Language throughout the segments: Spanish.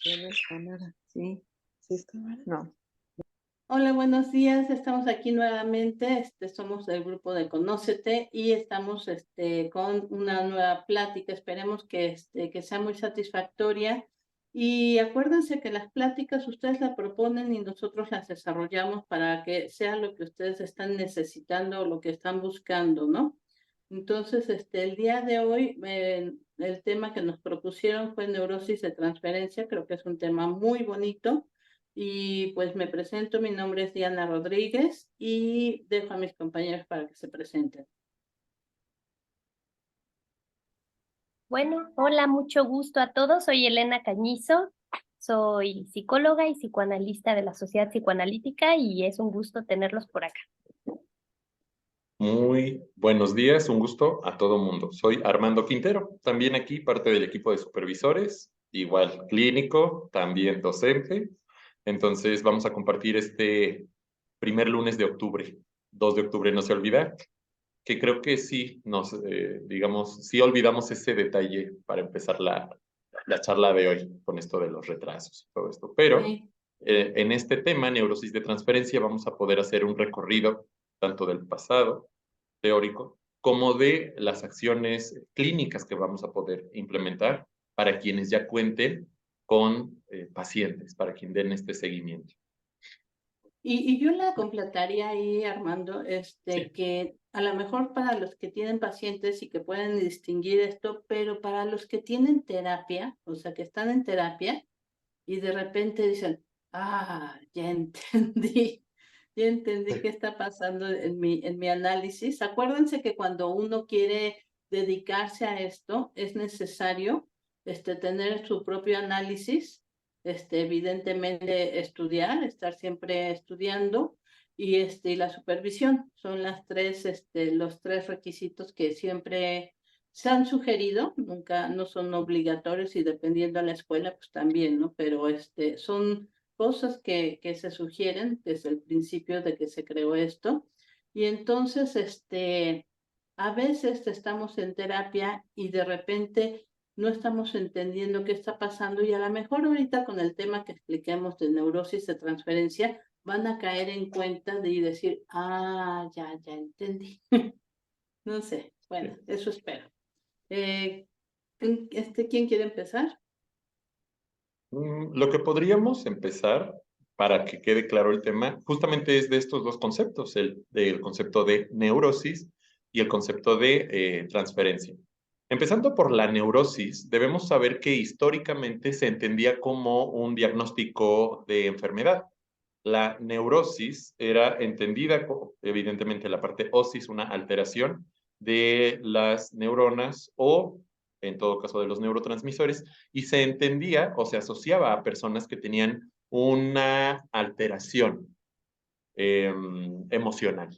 ¿Tienes cámara? Sí. ¿Sí es cámara? No. Hola, buenos días. Estamos aquí nuevamente. Somos del grupo de Conócete y estamos con una nueva plática. Esperemos que sea muy satisfactoria. Y acuérdense que las pláticas ustedes las proponen y nosotros las desarrollamos para que sea lo que ustedes están necesitando o lo que están buscando, ¿no? Entonces, el día de hoy, el tema que nos propusieron fue neurosis de transferencia. Creo que es un tema muy bonito. Y pues me presento, mi nombre es Diana Rodríguez y dejo a mis compañeros para que se presenten. Bueno, hola, mucho gusto a todos. Soy Elena Cañizo, soy psicóloga y psicoanalista de la Sociedad Psicoanalítica y es un gusto tenerlos por acá. Muy buenos días, un gusto a todo mundo. Soy Armando Quintero, también aquí parte del equipo de supervisores, igual clínico, también docente. Entonces vamos a compartir este primer lunes de octubre, 2 de octubre, no se olvida, que creo que sí digamos, sí olvidamos ese detalle para empezar la charla de hoy con esto de los retrasos y todo esto. Pero Sí. en este tema, neurosis de transferencia, vamos a poder hacer un recorrido tanto del pasado teórico como de las acciones clínicas que vamos a poder implementar para quienes ya cuenten con pacientes, para quien den este seguimiento. Y yo la completaría ahí, Armando, Sí. que a lo mejor para los que tienen pacientes y que pueden distinguir esto, pero para los que tienen terapia, o sea, que están en terapia y de repente dicen, ya entendí. Ya entendí qué está pasando en mi análisis. Acuérdense que cuando uno quiere dedicarse a esto, es necesario tener su propio análisis, evidentemente estudiar, estar siempre estudiando, y la supervisión. Son los tres requisitos que siempre se han sugerido, nunca, no son obligatorios y dependiendo de la escuela, pues también, ¿no? Pero son cosas que se sugieren desde el principio de que se creó esto. Y entonces, a veces estamos en terapia y de repente no estamos entendiendo qué está pasando y a lo mejor ahorita con el tema que expliquemos de neurosis de transferencia van a caer en cuenta de decir, ya entendí. No sé, bueno, eso espero. ¿Quién quiere empezar? Lo que podríamos empezar para que quede claro el tema, justamente es de estos dos conceptos, el concepto de neurosis y el concepto de transferencia. Empezando por la neurosis, debemos saber que históricamente se entendía como un diagnóstico de enfermedad. La neurosis era entendida, evidentemente la parte osis, una alteración de las neuronas o, en todo caso, de los neurotransmisores, y se entendía o se asociaba a personas que tenían una alteración emocional,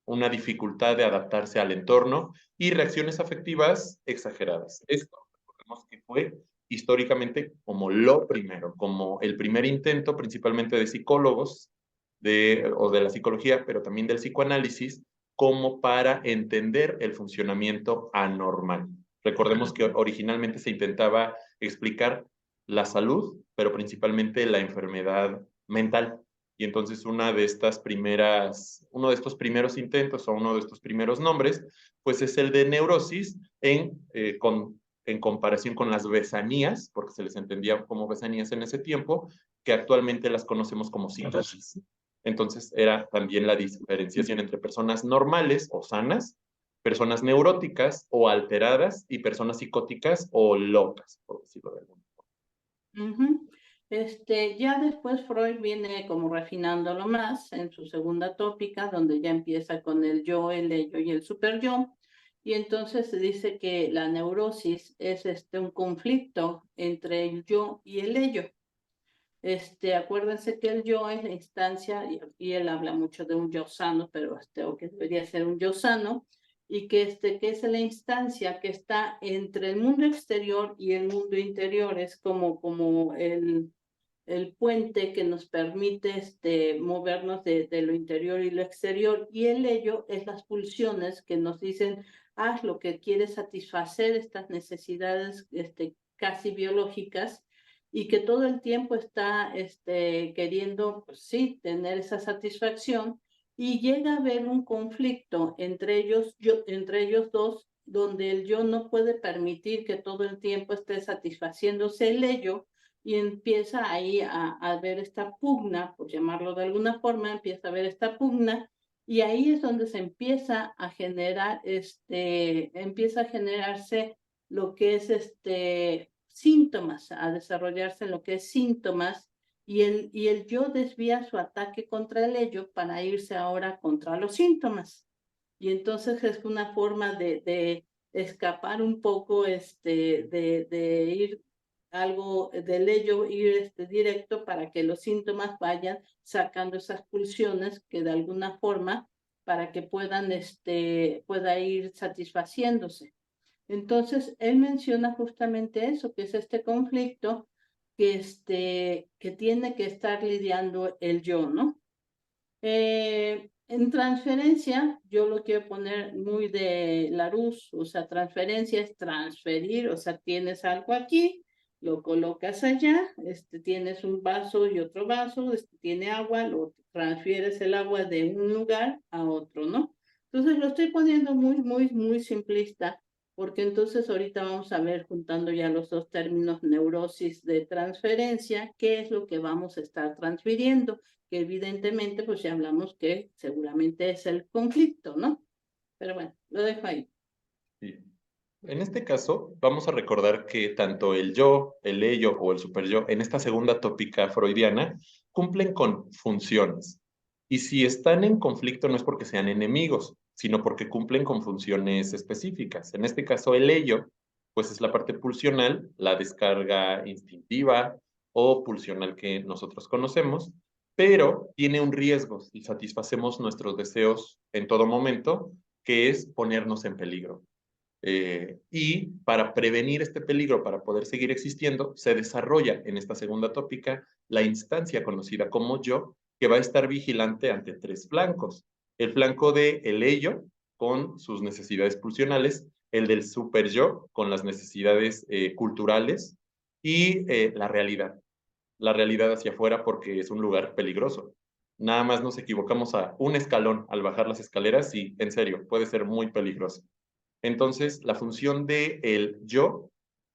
una dificultad de adaptarse al entorno y reacciones afectivas exageradas. Esto, recordemos que fue históricamente como lo primero, como el primer intento principalmente de psicólogos o de la psicología, pero también del psicoanálisis, como para entender el funcionamiento anormal. Recordemos que originalmente se intentaba explicar la salud, pero principalmente la enfermedad mental. Y entonces uno de estos primeros intentos o uno de estos primeros nombres, pues es el de neurosis en comparación con las besanías, porque se les entendía como besanías en ese tiempo, que actualmente las conocemos como psicosis. Entonces era también la diferenciación entre personas normales o sanas, personas neuróticas o alteradas y personas psicóticas o locas, por decirlo de alguna forma. Ya después Freud viene como refinándolo más en su segunda tópica, donde ya empieza con el yo, el ello y el superyo. Y entonces se dice que la neurosis es un conflicto entre el yo y el ello. Acuérdense que el yo es la instancia, y él habla mucho de un yo sano, pero o que debería ser un yo sano, y que es la instancia que está entre el mundo exterior y el mundo interior, es como el puente que nos permite movernos de lo interior y lo exterior, y el ello es las pulsiones que nos dicen, haz lo que quieres satisfacer estas necesidades casi biológicas, y que todo el tiempo está queriendo, pues sí, tener esa satisfacción, y llega a haber un conflicto entre ellos dos, donde el yo no puede permitir que todo el tiempo esté satisfaciéndose el ello, y empieza ahí a ver esta pugna, por llamarlo de alguna forma, empieza a ver esta pugna, y ahí es donde se empieza a generar, empieza a generarse lo que es síntomas, a desarrollarse lo que es síntomas, y el yo desvía su ataque contra el ello para irse ahora contra los síntomas. Y entonces es una forma de escapar un poco, de ir algo del ello, ir directo para que los síntomas vayan sacando esas pulsiones que de alguna forma para que pueda ir satisfaciéndose. Entonces, él menciona justamente eso, que es este conflicto que tiene que estar lidiando el yo, ¿no? En transferencia, yo lo quiero poner muy de Larousse, o sea, transferencia es transferir, o sea, tienes algo aquí, lo colocas allá, tienes un vaso y otro vaso, tiene agua, lo transfieres el agua de un lugar a otro, ¿no? Entonces lo estoy poniendo muy simplista, porque entonces ahorita vamos a ver, juntando ya los dos términos, neurosis de transferencia, qué es lo que vamos a estar transfiriendo, que evidentemente pues ya hablamos que seguramente es el conflicto, ¿no? Pero bueno, lo dejo ahí. Sí. En este caso, vamos a recordar que tanto el yo, el ello o el superyo, en esta segunda tópica freudiana, cumplen con funciones. Y si están en conflicto no es porque sean enemigos, sino porque cumplen con funciones específicas. En este caso, el ello, pues es la parte pulsional, la descarga instintiva o pulsional que nosotros conocemos, pero tiene un riesgo si satisfacemos nuestros deseos en todo momento, que es ponernos en peligro. Y para prevenir este peligro, para poder seguir existiendo, se desarrolla en esta segunda tópica la instancia conocida como yo, que va a estar vigilante ante tres flancos. El flanco de el ello, con sus necesidades pulsionales, el del super yo, con las necesidades culturales, y la realidad hacia afuera porque es un lugar peligroso. Nada más nos equivocamos a un escalón al bajar las escaleras y, en serio, puede ser muy peligroso. Entonces, la función de el yo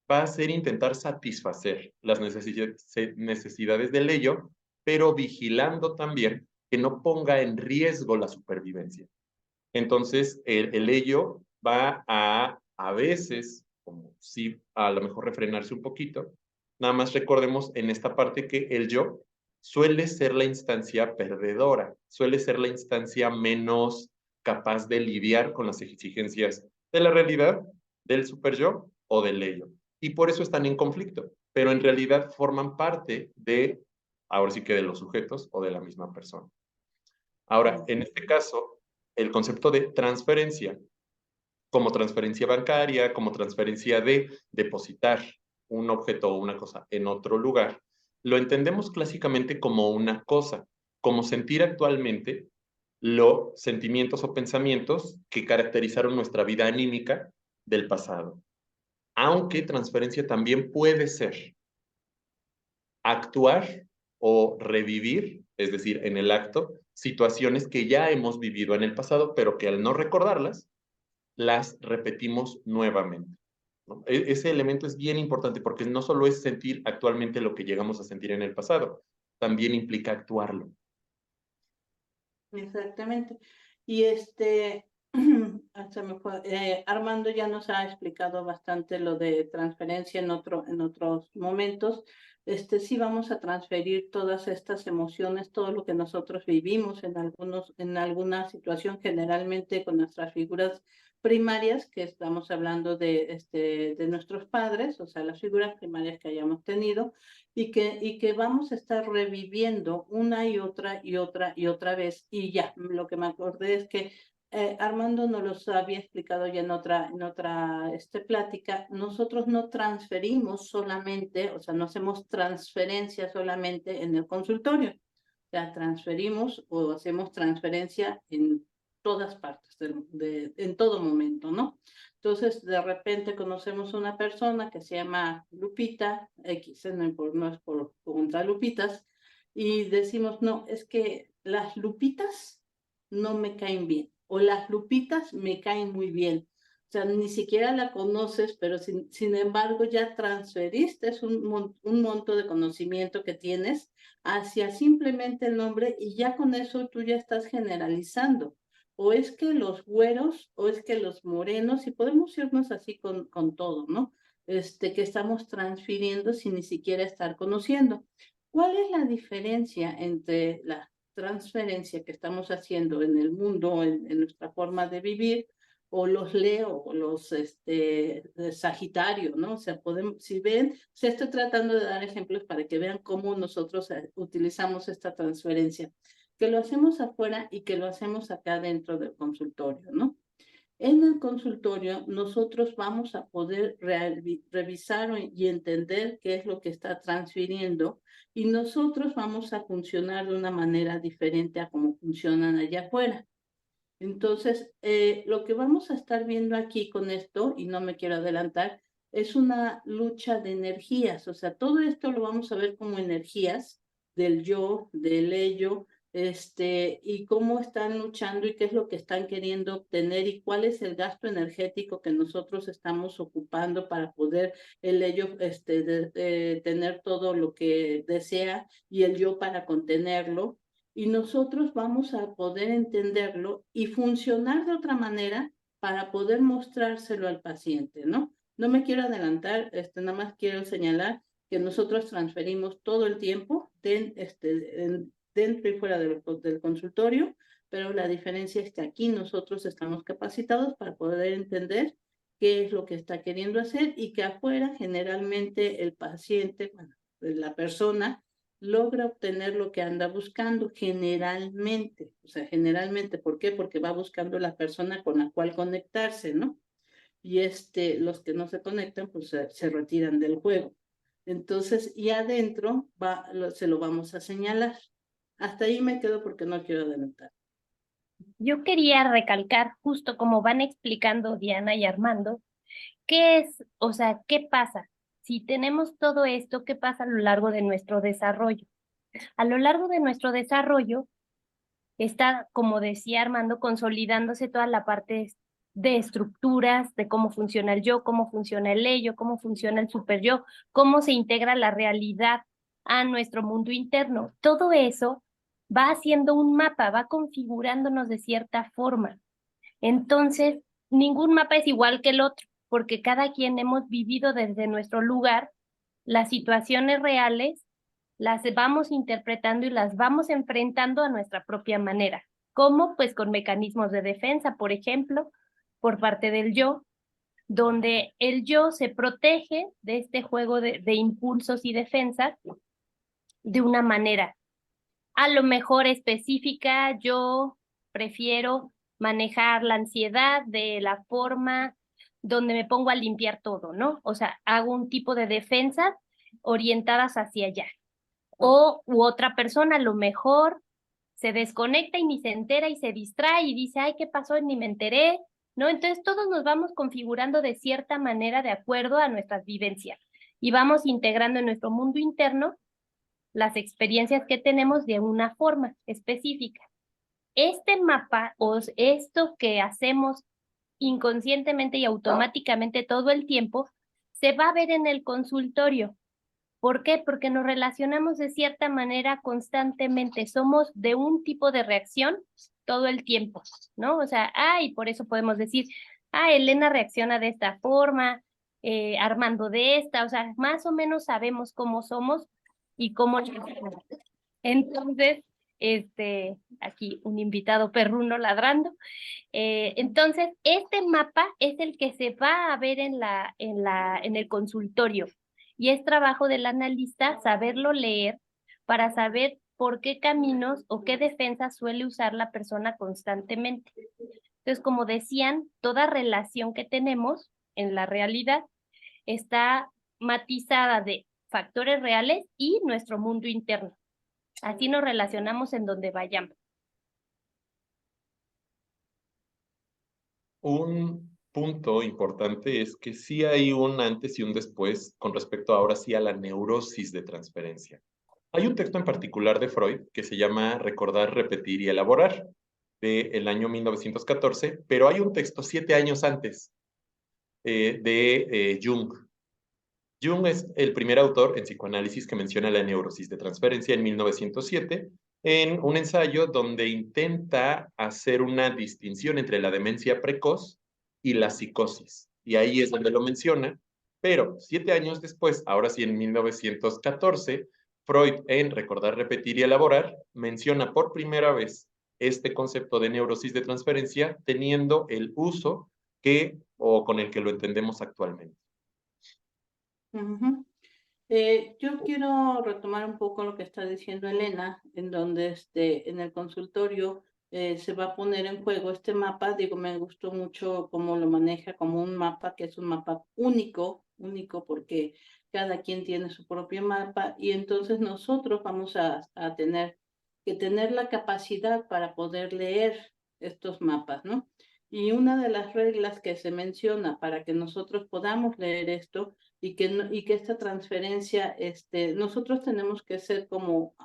va a ser intentar satisfacer las necesidades del ello, pero vigilando también que no ponga en riesgo la supervivencia. Entonces, el ello va a veces, como si a lo mejor refrenarse un poquito. Nada más recordemos en esta parte que el yo suele ser la instancia perdedora, suele ser la instancia menos capaz de lidiar con las exigencias de la realidad, del superyo o del ello. Y por eso están en conflicto, pero en realidad forman parte de, ahora sí que de los sujetos o de la misma persona. Ahora, en este caso, el concepto de transferencia, como transferencia bancaria, como transferencia de depositar un objeto o una cosa en otro lugar, lo entendemos clásicamente como una cosa, como sentir actualmente los sentimientos o pensamientos que caracterizaron nuestra vida anímica del pasado. Aunque transferencia también puede ser actuar o revivir, es decir, en el acto, situaciones que ya hemos vivido en el pasado, pero que al no recordarlas, las repetimos nuevamente, ¿no? Ese elemento es bien importante porque no solo es sentir actualmente lo que llegamos a sentir en el pasado, también implica actuarlo. Exactamente. Y Armando ya nos ha explicado bastante lo de transferencia en otros momentos. Sí vamos a transferir todas estas emociones, todo lo que nosotros vivimos en alguna situación, generalmente con nuestras figuras primarias, que estamos hablando de nuestros padres, o sea, las figuras primarias que hayamos tenido, y que vamos a estar reviviendo una y otra vez. Y ya, lo que me acordé es que Armando nos los había explicado ya en otra plática. Nosotros no transferimos solamente, o sea, no hacemos transferencia solamente en el consultorio. O sea, transferimos o hacemos transferencia en todas partes, en todo momento, ¿no? Entonces, de repente conocemos una persona que se llama Lupita, X, no es por contra Lupitas, y decimos, no, es que las Lupitas no me caen bien, o las Lupitas me caen muy bien. O sea, ni siquiera la conoces, pero sin embargo ya transferiste un monto de conocimiento que tienes hacia simplemente el nombre y ya con eso tú ya estás generalizando. O es que los güeros, o es que los morenos, y podemos irnos así con todo, ¿no? Que estamos transfiriendo sin ni siquiera estar conociendo. ¿Cuál es la diferencia entre la transferencia que estamos haciendo en el mundo, en nuestra forma de vivir, o los Leo, o los Sagitario, ¿no? O sea, si ven, estoy tratando de dar ejemplos para que vean cómo nosotros utilizamos esta transferencia, que lo hacemos afuera y que lo hacemos acá dentro del consultorio, ¿no? En el consultorio nosotros vamos a poder revisar y entender qué es lo que está transfiriendo y nosotros vamos a funcionar de una manera diferente a cómo funcionan allá afuera. Entonces, lo que vamos a estar viendo aquí con esto, y no me quiero adelantar, es una lucha de energías. O sea, todo esto lo vamos a ver como energías del yo, del ello, y cómo están luchando y qué es lo que están queriendo obtener y cuál es el gasto energético que nosotros estamos ocupando para poder el ello tener todo lo que desea y el yo para contenerlo. Y nosotros vamos a poder entenderlo y funcionar de otra manera para poder mostrárselo al paciente, ¿no? No me quiero adelantar, nada más quiero señalar que nosotros transferimos todo el tiempo dentro y fuera del consultorio, pero la diferencia es que aquí nosotros estamos capacitados para poder entender qué es lo que está queriendo hacer y que afuera generalmente el paciente, bueno, la persona, logra obtener lo que anda buscando generalmente. O sea, generalmente, ¿por qué? Porque va buscando la persona con la cual conectarse, ¿no? Y los que no se conectan, pues se retiran del juego. Entonces, y adentro se lo vamos a señalar. Hasta ahí me quedo porque no quiero adelantar. Yo quería recalcar, justo como van explicando Diana y Armando, qué es, o sea, qué pasa. Si tenemos todo esto, ¿qué pasa a lo largo de nuestro desarrollo? A lo largo de nuestro desarrollo está, como decía Armando, consolidándose toda la parte de estructuras, de cómo funciona el yo, cómo funciona el ello, cómo funciona el super yo, cómo se integra la realidad a nuestro mundo interno. Todo eso va haciendo un mapa, va configurándonos de cierta forma. Entonces, ningún mapa es igual que el otro, porque cada quien hemos vivido desde nuestro lugar las situaciones reales, las vamos interpretando y las vamos enfrentando a nuestra propia manera. ¿Cómo? Pues con mecanismos de defensa, por ejemplo, por parte del yo, donde el yo se protege de este juego de impulsos y defensas de una manera a lo mejor específica. Yo prefiero manejar la ansiedad de la forma donde me pongo a limpiar todo, ¿no? O sea, hago un tipo de defensas orientadas hacia allá. U otra persona a lo mejor se desconecta y ni se entera y se distrae y dice, ay, ¿qué pasó? Ni me enteré, ¿no? Entonces todos nos vamos configurando de cierta manera de acuerdo a nuestras vivencias y vamos integrando en nuestro mundo interno las experiencias que tenemos de una forma específica. Este mapa o esto que hacemos inconscientemente y automáticamente todo el tiempo se va a ver en el consultorio. ¿Por qué? Porque nos relacionamos de cierta manera constantemente, somos de un tipo de reacción todo el tiempo, ¿no? O sea, y por eso podemos decir, Elena reacciona de esta forma, Armando de esta, o sea, más o menos sabemos cómo somos y cómo. Entonces, aquí un invitado perruno ladrando. Entonces, este mapa es el que se va a ver en el consultorio y es trabajo del analista saberlo leer para saber por qué caminos o qué defensas suele usar la persona constantemente. Entonces, como decían, toda relación que tenemos en la realidad está matizada de factores reales y nuestro mundo interno. Así nos relacionamos en donde vayamos. Un punto importante es que sí hay un antes y un después con respecto ahora sí a la neurosis de transferencia. Hay un texto en particular de Freud que se llama Recordar, Repetir y Elaborar, del año 1914, pero hay un texto 7 años antes de Jung. Jung es el primer autor en psicoanálisis que menciona la neurosis de transferencia en 1907, en un ensayo donde intenta hacer una distinción entre la demencia precoz y la psicosis. Y ahí es donde lo menciona, pero 7 años después, ahora sí en 1914, Freud en Recordar, Repetir y Elaborar menciona por primera vez este concepto de neurosis de transferencia teniendo el uso que o con el que lo entendemos actualmente. Ujú. Yo quiero retomar un poco lo que está diciendo Elena, en donde en el consultorio se va a poner en juego este mapa. Digo, me gustó mucho cómo lo maneja como un mapa, que es un mapa único porque cada quien tiene su propio mapa y entonces nosotros vamos a tener que tener la capacidad para poder leer estos mapas, ¿no? Y una de las reglas que se menciona para que nosotros podamos leer esto y que esta transferencia, nosotros tenemos que ser como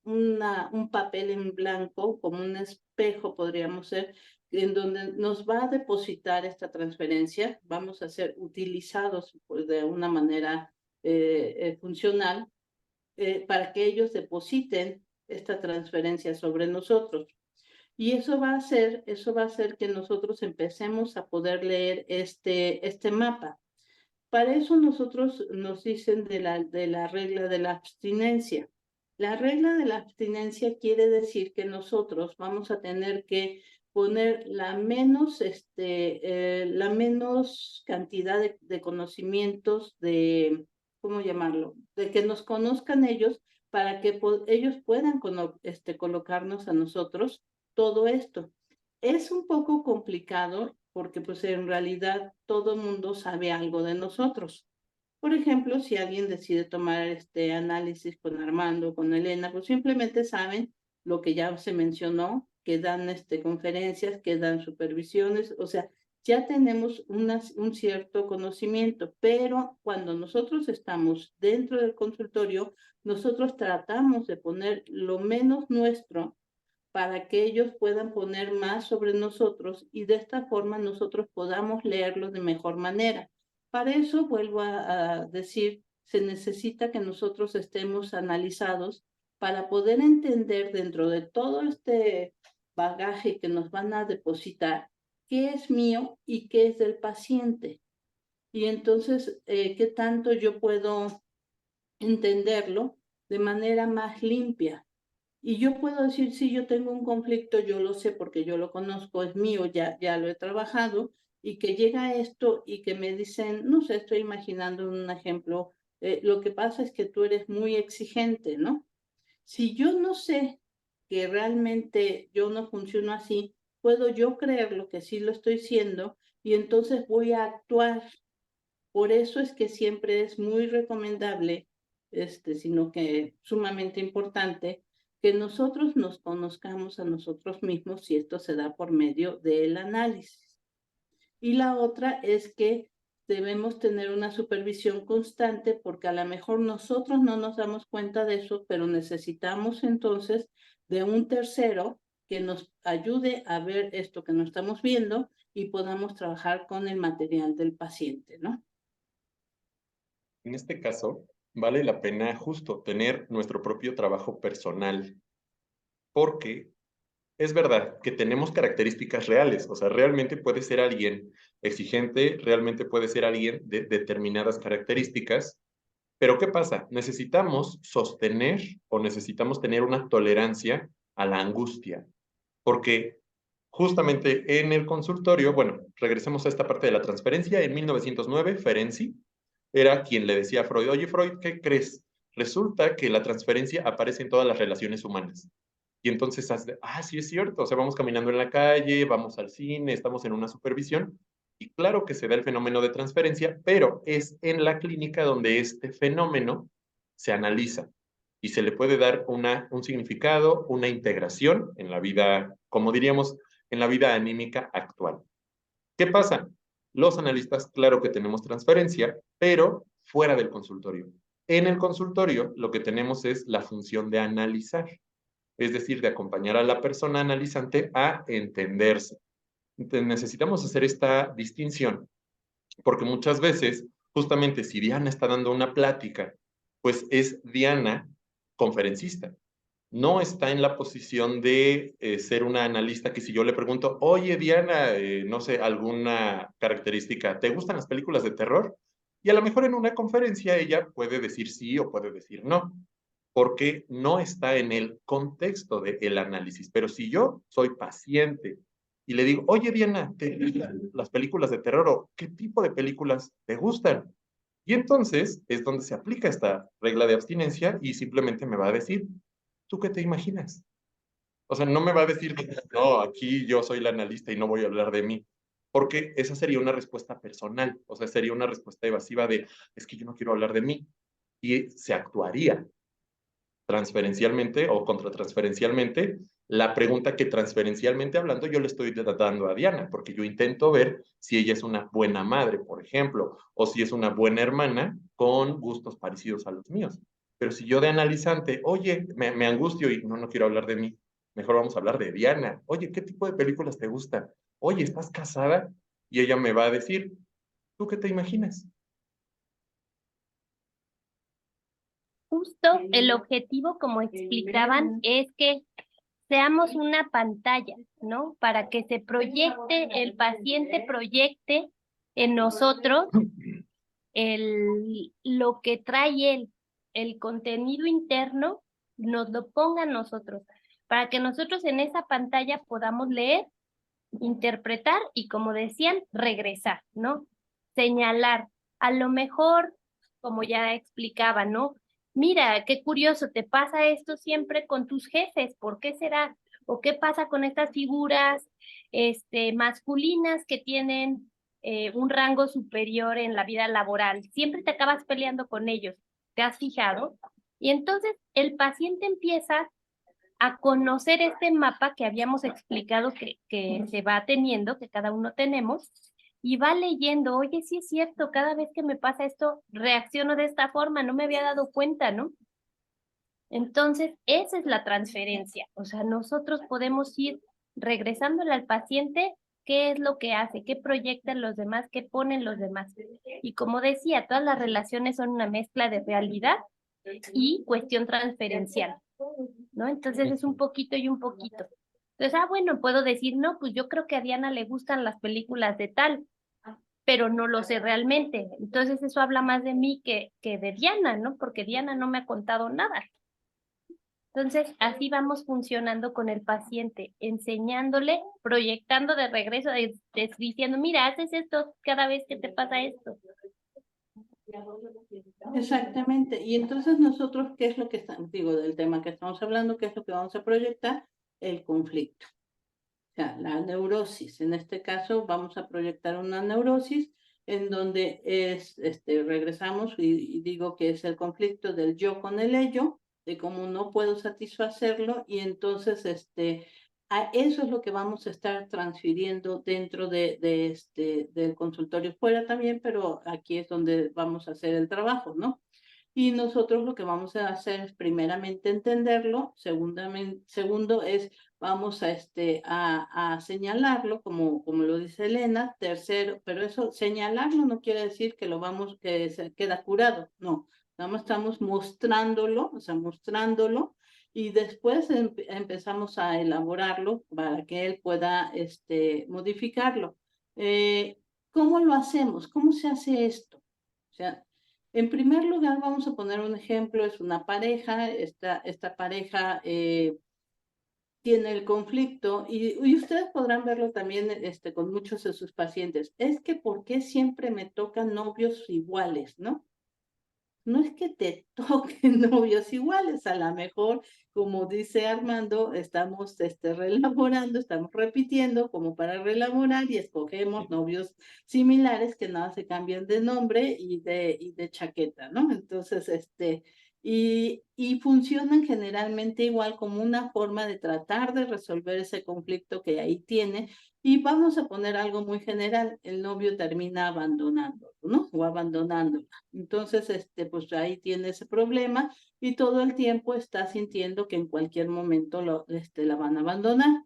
un papel en blanco, como un espejo podríamos ser, en donde nos va a depositar esta transferencia, vamos a ser utilizados pues, de una manera funcional para que ellos depositen esta transferencia sobre nosotros. Y eso va a hacer que nosotros empecemos a poder leer este mapa. Para eso nosotros nos dicen de la regla de la abstinencia. La regla de la abstinencia quiere decir que nosotros vamos a tener que poner la menos cantidad de conocimientos ¿cómo llamarlo? De que nos conozcan ellos para que ellos puedan colocarnos a nosotros todo esto. Es un poco complicado porque pues en realidad todo el mundo sabe algo de nosotros. Por ejemplo, si alguien decide tomar este análisis con Armando, con Elena, pues simplemente saben lo que ya se mencionó, que dan conferencias, que dan supervisiones, o sea, ya tenemos un cierto conocimiento, pero cuando nosotros estamos dentro del consultorio, nosotros tratamos de poner lo menos nuestro para que ellos puedan poner más sobre nosotros y de esta forma nosotros podamos leerlo de mejor manera. Para eso, vuelvo a decir, se necesita que nosotros estemos analizados para poder entender dentro de todo este bagaje que nos van a depositar, qué es mío y qué es del paciente. Y entonces, qué tanto yo puedo entenderlo de manera más limpia. Y yo puedo decir, si yo tengo un conflicto, yo lo sé porque yo lo conozco, es mío, ya lo he trabajado, y que llega esto y que me dicen, no sé, estoy imaginando un ejemplo, lo que pasa es que tú eres muy exigente, ¿no? Si yo no sé que realmente yo no funciono así, puedo yo creerlo que sí lo estoy siendo y entonces voy a actuar. Por eso es que siempre es muy recomendable, sino que sumamente importante, que nosotros nos conozcamos a nosotros mismos y esto se da por medio del análisis. Y la otra es que debemos tener una supervisión constante porque a lo mejor nosotros no nos damos cuenta de eso, pero necesitamos entonces de un tercero que nos ayude a ver esto que no estamos viendo y podamos trabajar con el material del paciente, ¿no? En este caso, vale la pena justo tener nuestro propio trabajo personal, porque es verdad que tenemos características reales, o sea, realmente puede ser alguien exigente, realmente puede ser alguien de determinadas características, pero ¿qué pasa? Necesitamos sostener o necesitamos tener una tolerancia a la angustia, porque justamente en el consultorio, bueno, regresemos a esta parte de la transferencia, en 1909, Ferenczi era quien le decía a Freud, oye Freud, ¿qué crees? Resulta que la transferencia aparece en todas las relaciones humanas. Y entonces, sí es cierto, o sea, vamos caminando en la calle, vamos al cine, estamos en una supervisión, y claro que se da el fenómeno de transferencia, pero es en la clínica donde este fenómeno se analiza y se le puede dar un significado, una integración en la vida, como diríamos, en la vida anímica actual. ¿Qué pasa? Los analistas, claro que tenemos transferencia, pero fuera del consultorio. En el consultorio, lo que tenemos es la función de analizar, es decir, de acompañar a la persona analizante a entenderse. Entonces, necesitamos hacer esta distinción, porque muchas veces, justamente si Diana está dando una plática, pues es Diana conferencista. No está en la posición de ser una analista que si yo le pregunto, oye Diana, no sé, alguna característica, ¿te gustan las películas de terror? Y a lo mejor en una conferencia ella puede decir sí o puede decir no, porque no está en el contexto del análisis. Pero si yo soy paciente y le digo, oye Diana, ¿te gustan las películas de terror o qué tipo de películas te gustan? Y entonces es donde se aplica esta regla de abstinencia y simplemente me va a decir, ¿tú qué te imaginas? O sea, no me va a decir, no, aquí yo soy la analista y no voy a hablar de mí, porque esa sería una respuesta personal, o sea, sería una respuesta evasiva de, es que yo no quiero hablar de mí, y se actuaría transferencialmente o contratransferencialmente la pregunta que transferencialmente hablando yo le estoy dando a Diana, porque yo intento ver si ella es una buena madre, por ejemplo, o si es una buena hermana con gustos parecidos a los míos. Pero si yo de analizante, oye, me angustio y no quiero hablar de mí, mejor vamos a hablar de Diana. Oye, ¿qué tipo de películas te gustan? Oye, ¿estás casada? Y ella me va a decir, ¿tú qué te imaginas? Justo el objetivo, como explicaban, es que seamos una pantalla, ¿no? Para que se proyecte, el paciente proyecte en nosotros lo que trae él, el contenido interno, nos lo ponga a nosotros, para que nosotros en esa pantalla podamos leer, interpretar y, como decían, regresar, ¿no? Señalar. A lo mejor, como ya explicaba, ¿no? Mira, qué curioso, te pasa esto siempre con tus jefes, ¿por qué será? ¿O qué pasa con estas figuras masculinas que tienen un rango superior en la vida laboral? Siempre te acabas peleando con ellos, ¿te has fijado? Y entonces el paciente empieza a conocer este mapa que habíamos explicado que se va teniendo, que cada uno tenemos, y va leyendo, oye, sí es cierto, cada vez que me pasa esto, reacciono de esta forma, no me había dado cuenta, ¿no? Entonces, esa es la transferencia, o sea, nosotros podemos ir regresándole al paciente qué es lo que hace, qué proyectan los demás, qué ponen los demás. Y como decía, todas las relaciones son una mezcla de realidad y cuestión transferencial, ¿no? Entonces es un poquito y un poquito. Entonces, bueno, puedo decir, no, pues yo creo que a Diana le gustan las películas de tal, pero no lo sé realmente. Entonces eso habla más de mí que de Diana, ¿no? Porque Diana no me ha contado nada. Entonces, así vamos funcionando con el paciente, enseñándole, proyectando de regreso, diciendo, mira, haces esto cada vez que te pasa esto. Exactamente. Y entonces nosotros, ¿qué es lo que estamos, digo, del tema que estamos hablando, qué es lo que vamos a proyectar? El conflicto. O sea, la neurosis. En este caso vamos a proyectar una neurosis en donde regresamos y digo que es el conflicto del yo con el ello, de cómo no puedo satisfacerlo y entonces a eso es lo que vamos a estar transfiriendo dentro del consultorio fuera también, pero aquí es donde vamos a hacer el trabajo, ¿no? Y nosotros lo que vamos a hacer es primeramente entenderlo, segundo es vamos a señalarlo, como lo dice Elena, tercero, pero eso, señalarlo no quiere decir que que se queda curado, no, nada más estamos mostrándolo, o sea, mostrándolo, y después empezamos a elaborarlo para que él pueda modificarlo. ¿Cómo lo hacemos? ¿Cómo se hace esto? O sea, en primer lugar, vamos a poner un ejemplo, es una pareja, esta pareja tiene el conflicto y ustedes podrán verlo también con muchos de sus pacientes. Es que ¿por qué siempre me tocan novios iguales, no? No es que te toquen novios iguales, a lo mejor, como dice Armando, estamos reelaborando, estamos repitiendo como para reelaborar y escogemos novios similares que nada se cambian de nombre y de chaqueta, ¿no? Entonces, y funcionan generalmente igual como una forma de tratar de resolver ese conflicto que ahí tiene. Y vamos a poner algo muy general, el novio termina abandonándolo, ¿no? O abandonándola. Entonces, pues ahí tiene ese problema y todo el tiempo está sintiendo que en cualquier momento la van a abandonar.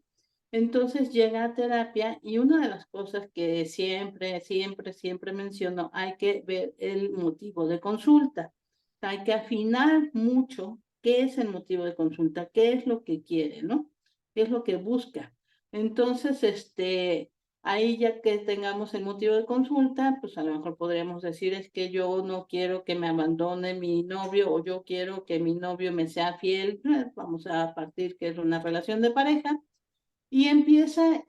Entonces llega a terapia y una de las cosas que siempre menciono, hay que ver el motivo de consulta. Hay que afinar mucho qué es el motivo de consulta, qué es lo que quiere, ¿no? ¿Qué es lo que busca? Entonces, ahí ya que tengamos el motivo de consulta, pues a lo mejor podríamos decir es que yo no quiero que me abandone mi novio o yo quiero que mi novio me sea fiel. Vamos a partir que es una relación de pareja y empieza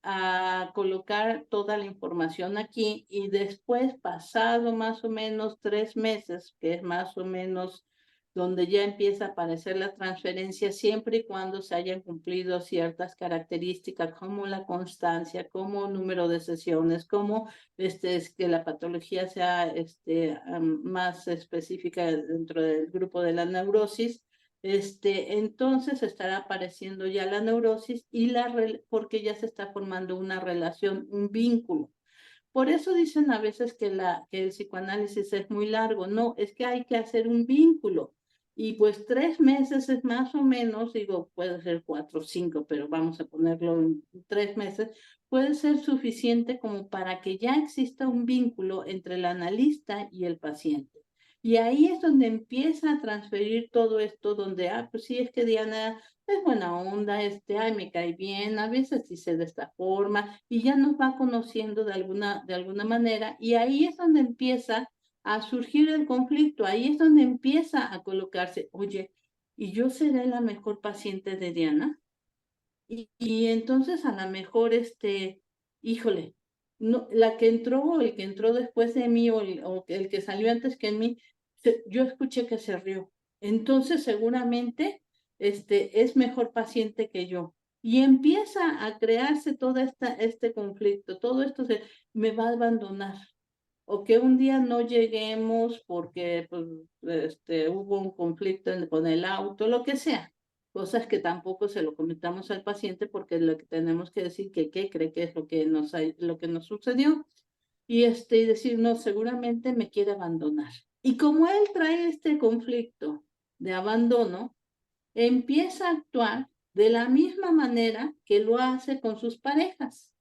a colocar toda la información aquí y después, pasado más o menos 3 meses, que es más o menos donde ya empieza a aparecer la transferencia, siempre y cuando se hayan cumplido ciertas características como la constancia, como número de sesiones, como es que la patología sea más específica dentro del grupo de la neurosis. Entonces estará apareciendo ya la neurosis y porque ya se está formando una relación, un vínculo. Por eso dicen a veces que el psicoanálisis es muy largo. No, es que hay que hacer un vínculo. Y pues 3 meses es más o menos, digo, puede ser 4 o 5, pero vamos a ponerlo en 3 meses, puede ser suficiente como para que ya exista un vínculo entre el analista y el paciente. Y ahí es donde empieza a transferir todo esto, donde, pues sí, es que Diana es buena onda, ay, me cae bien, a veces dice de esta forma, y ya nos va conociendo de alguna manera, y ahí es donde empieza a surgir el conflicto, ahí es donde empieza a colocarse, oye, ¿y yo seré la mejor paciente de Diana? Y entonces a lo mejor, híjole, no, la que entró o el que entró después de mí o el que salió antes que en mí, yo escuché que se rió. Entonces seguramente es mejor paciente que yo. Y empieza a crearse todo este conflicto, todo esto me va a abandonar. O que un día no lleguemos porque pues, hubo un conflicto con el auto, lo que sea. Cosas que tampoco se lo comentamos al paciente porque lo que tenemos que decir que qué cree que es lo que nos sucedió y decir, no, seguramente me quiere abandonar. Y como él trae este conflicto de abandono, empieza a actuar de la misma manera que lo hace con sus parejas.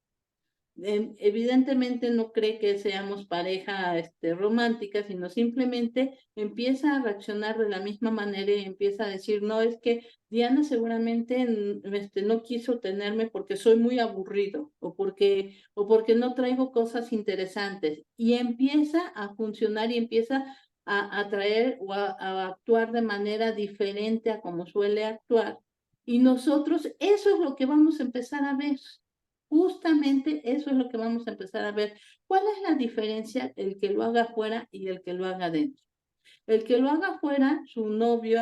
Evidentemente no cree que seamos pareja romántica, sino simplemente empieza a reaccionar de la misma manera y empieza a decir, no, es que Diana seguramente no quiso tenerme porque soy muy aburrido o porque no traigo cosas interesantes. Y empieza a funcionar y empieza a atraer o a actuar de manera diferente a como suele actuar. Y nosotros, eso es lo que vamos a empezar a ver. Justamente eso es lo que vamos a empezar a ver. ¿Cuál es la diferencia el que lo haga afuera y el que lo haga dentro? El que lo haga afuera, su novio,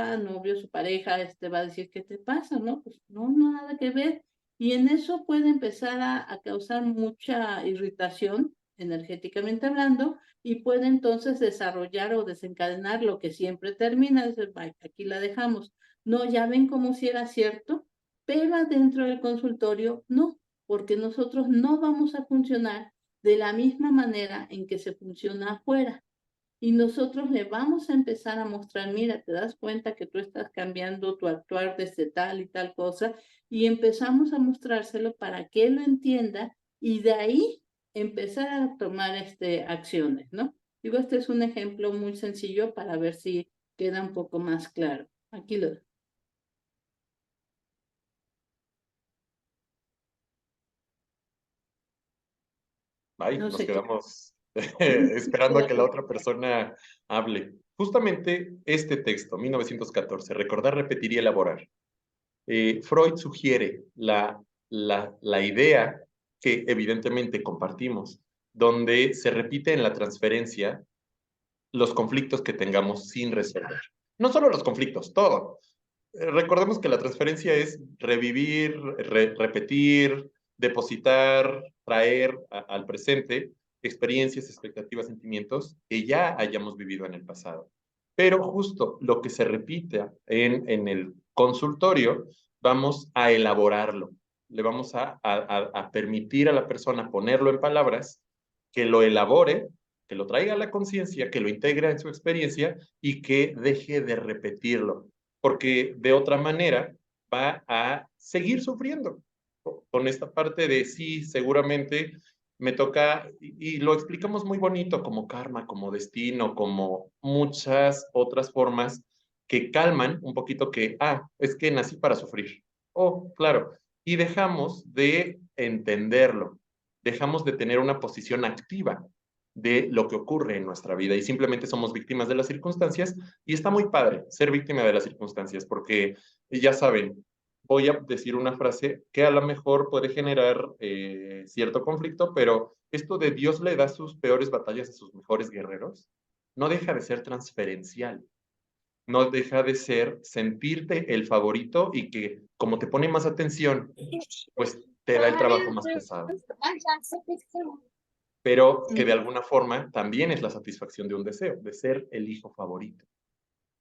su pareja, va a decir, ¿qué te pasa? No, pues no, nada que ver. Y en eso puede empezar a causar mucha irritación, energéticamente hablando, y puede entonces desarrollar o desencadenar lo que siempre termina, dice, aquí la dejamos. No, ya ven como si era cierto, pero adentro del consultorio no, porque nosotros no vamos a funcionar de la misma manera en que se funciona afuera. Y nosotros le vamos a empezar a mostrar, mira, te das cuenta que tú estás cambiando tu actuar desde tal y tal cosa, y empezamos a mostrárselo para que él lo entienda y de ahí empezar a tomar acciones, ¿no? Digo, este es un ejemplo muy sencillo para ver si queda un poco más claro. Aquí lo. Ay, No nos sé qué. quedamos esperando a que la otra persona hable. Justamente este texto, 1914, recordar, repetir y elaborar. Freud sugiere la idea que evidentemente compartimos, donde se repite en la transferencia los conflictos que tengamos sin resolver. No solo los conflictos, todo. Recordemos que la transferencia es revivir, repetir, depositar, traer al presente experiencias, expectativas, sentimientos que ya hayamos vivido en el pasado. Pero justo lo que se repite en el consultorio, vamos a elaborarlo. Le vamos a permitir a la persona ponerlo en palabras, que lo elabore, que lo traiga a la conciencia, que lo integre en su experiencia y que deje de repetirlo. Porque de otra manera va a seguir sufriendo con esta parte de sí, seguramente me toca, y lo explicamos muy bonito como karma, como destino, como muchas otras formas que calman un poquito que, es que nací para sufrir. Oh, claro. Y dejamos de entenderlo, dejamos de tener una posición activa de lo que ocurre en nuestra vida y simplemente somos víctimas de las circunstancias y está muy padre ser víctima de las circunstancias porque ya saben, voy a decir una frase que a lo mejor puede generar cierto conflicto, pero esto de Dios le da sus peores batallas a sus mejores guerreros, no deja de ser transferencial, no deja de ser sentirte el favorito y que como te pone más atención, pues te da el trabajo más pesado, pero que de alguna forma también es la satisfacción de un deseo, de ser el hijo favorito.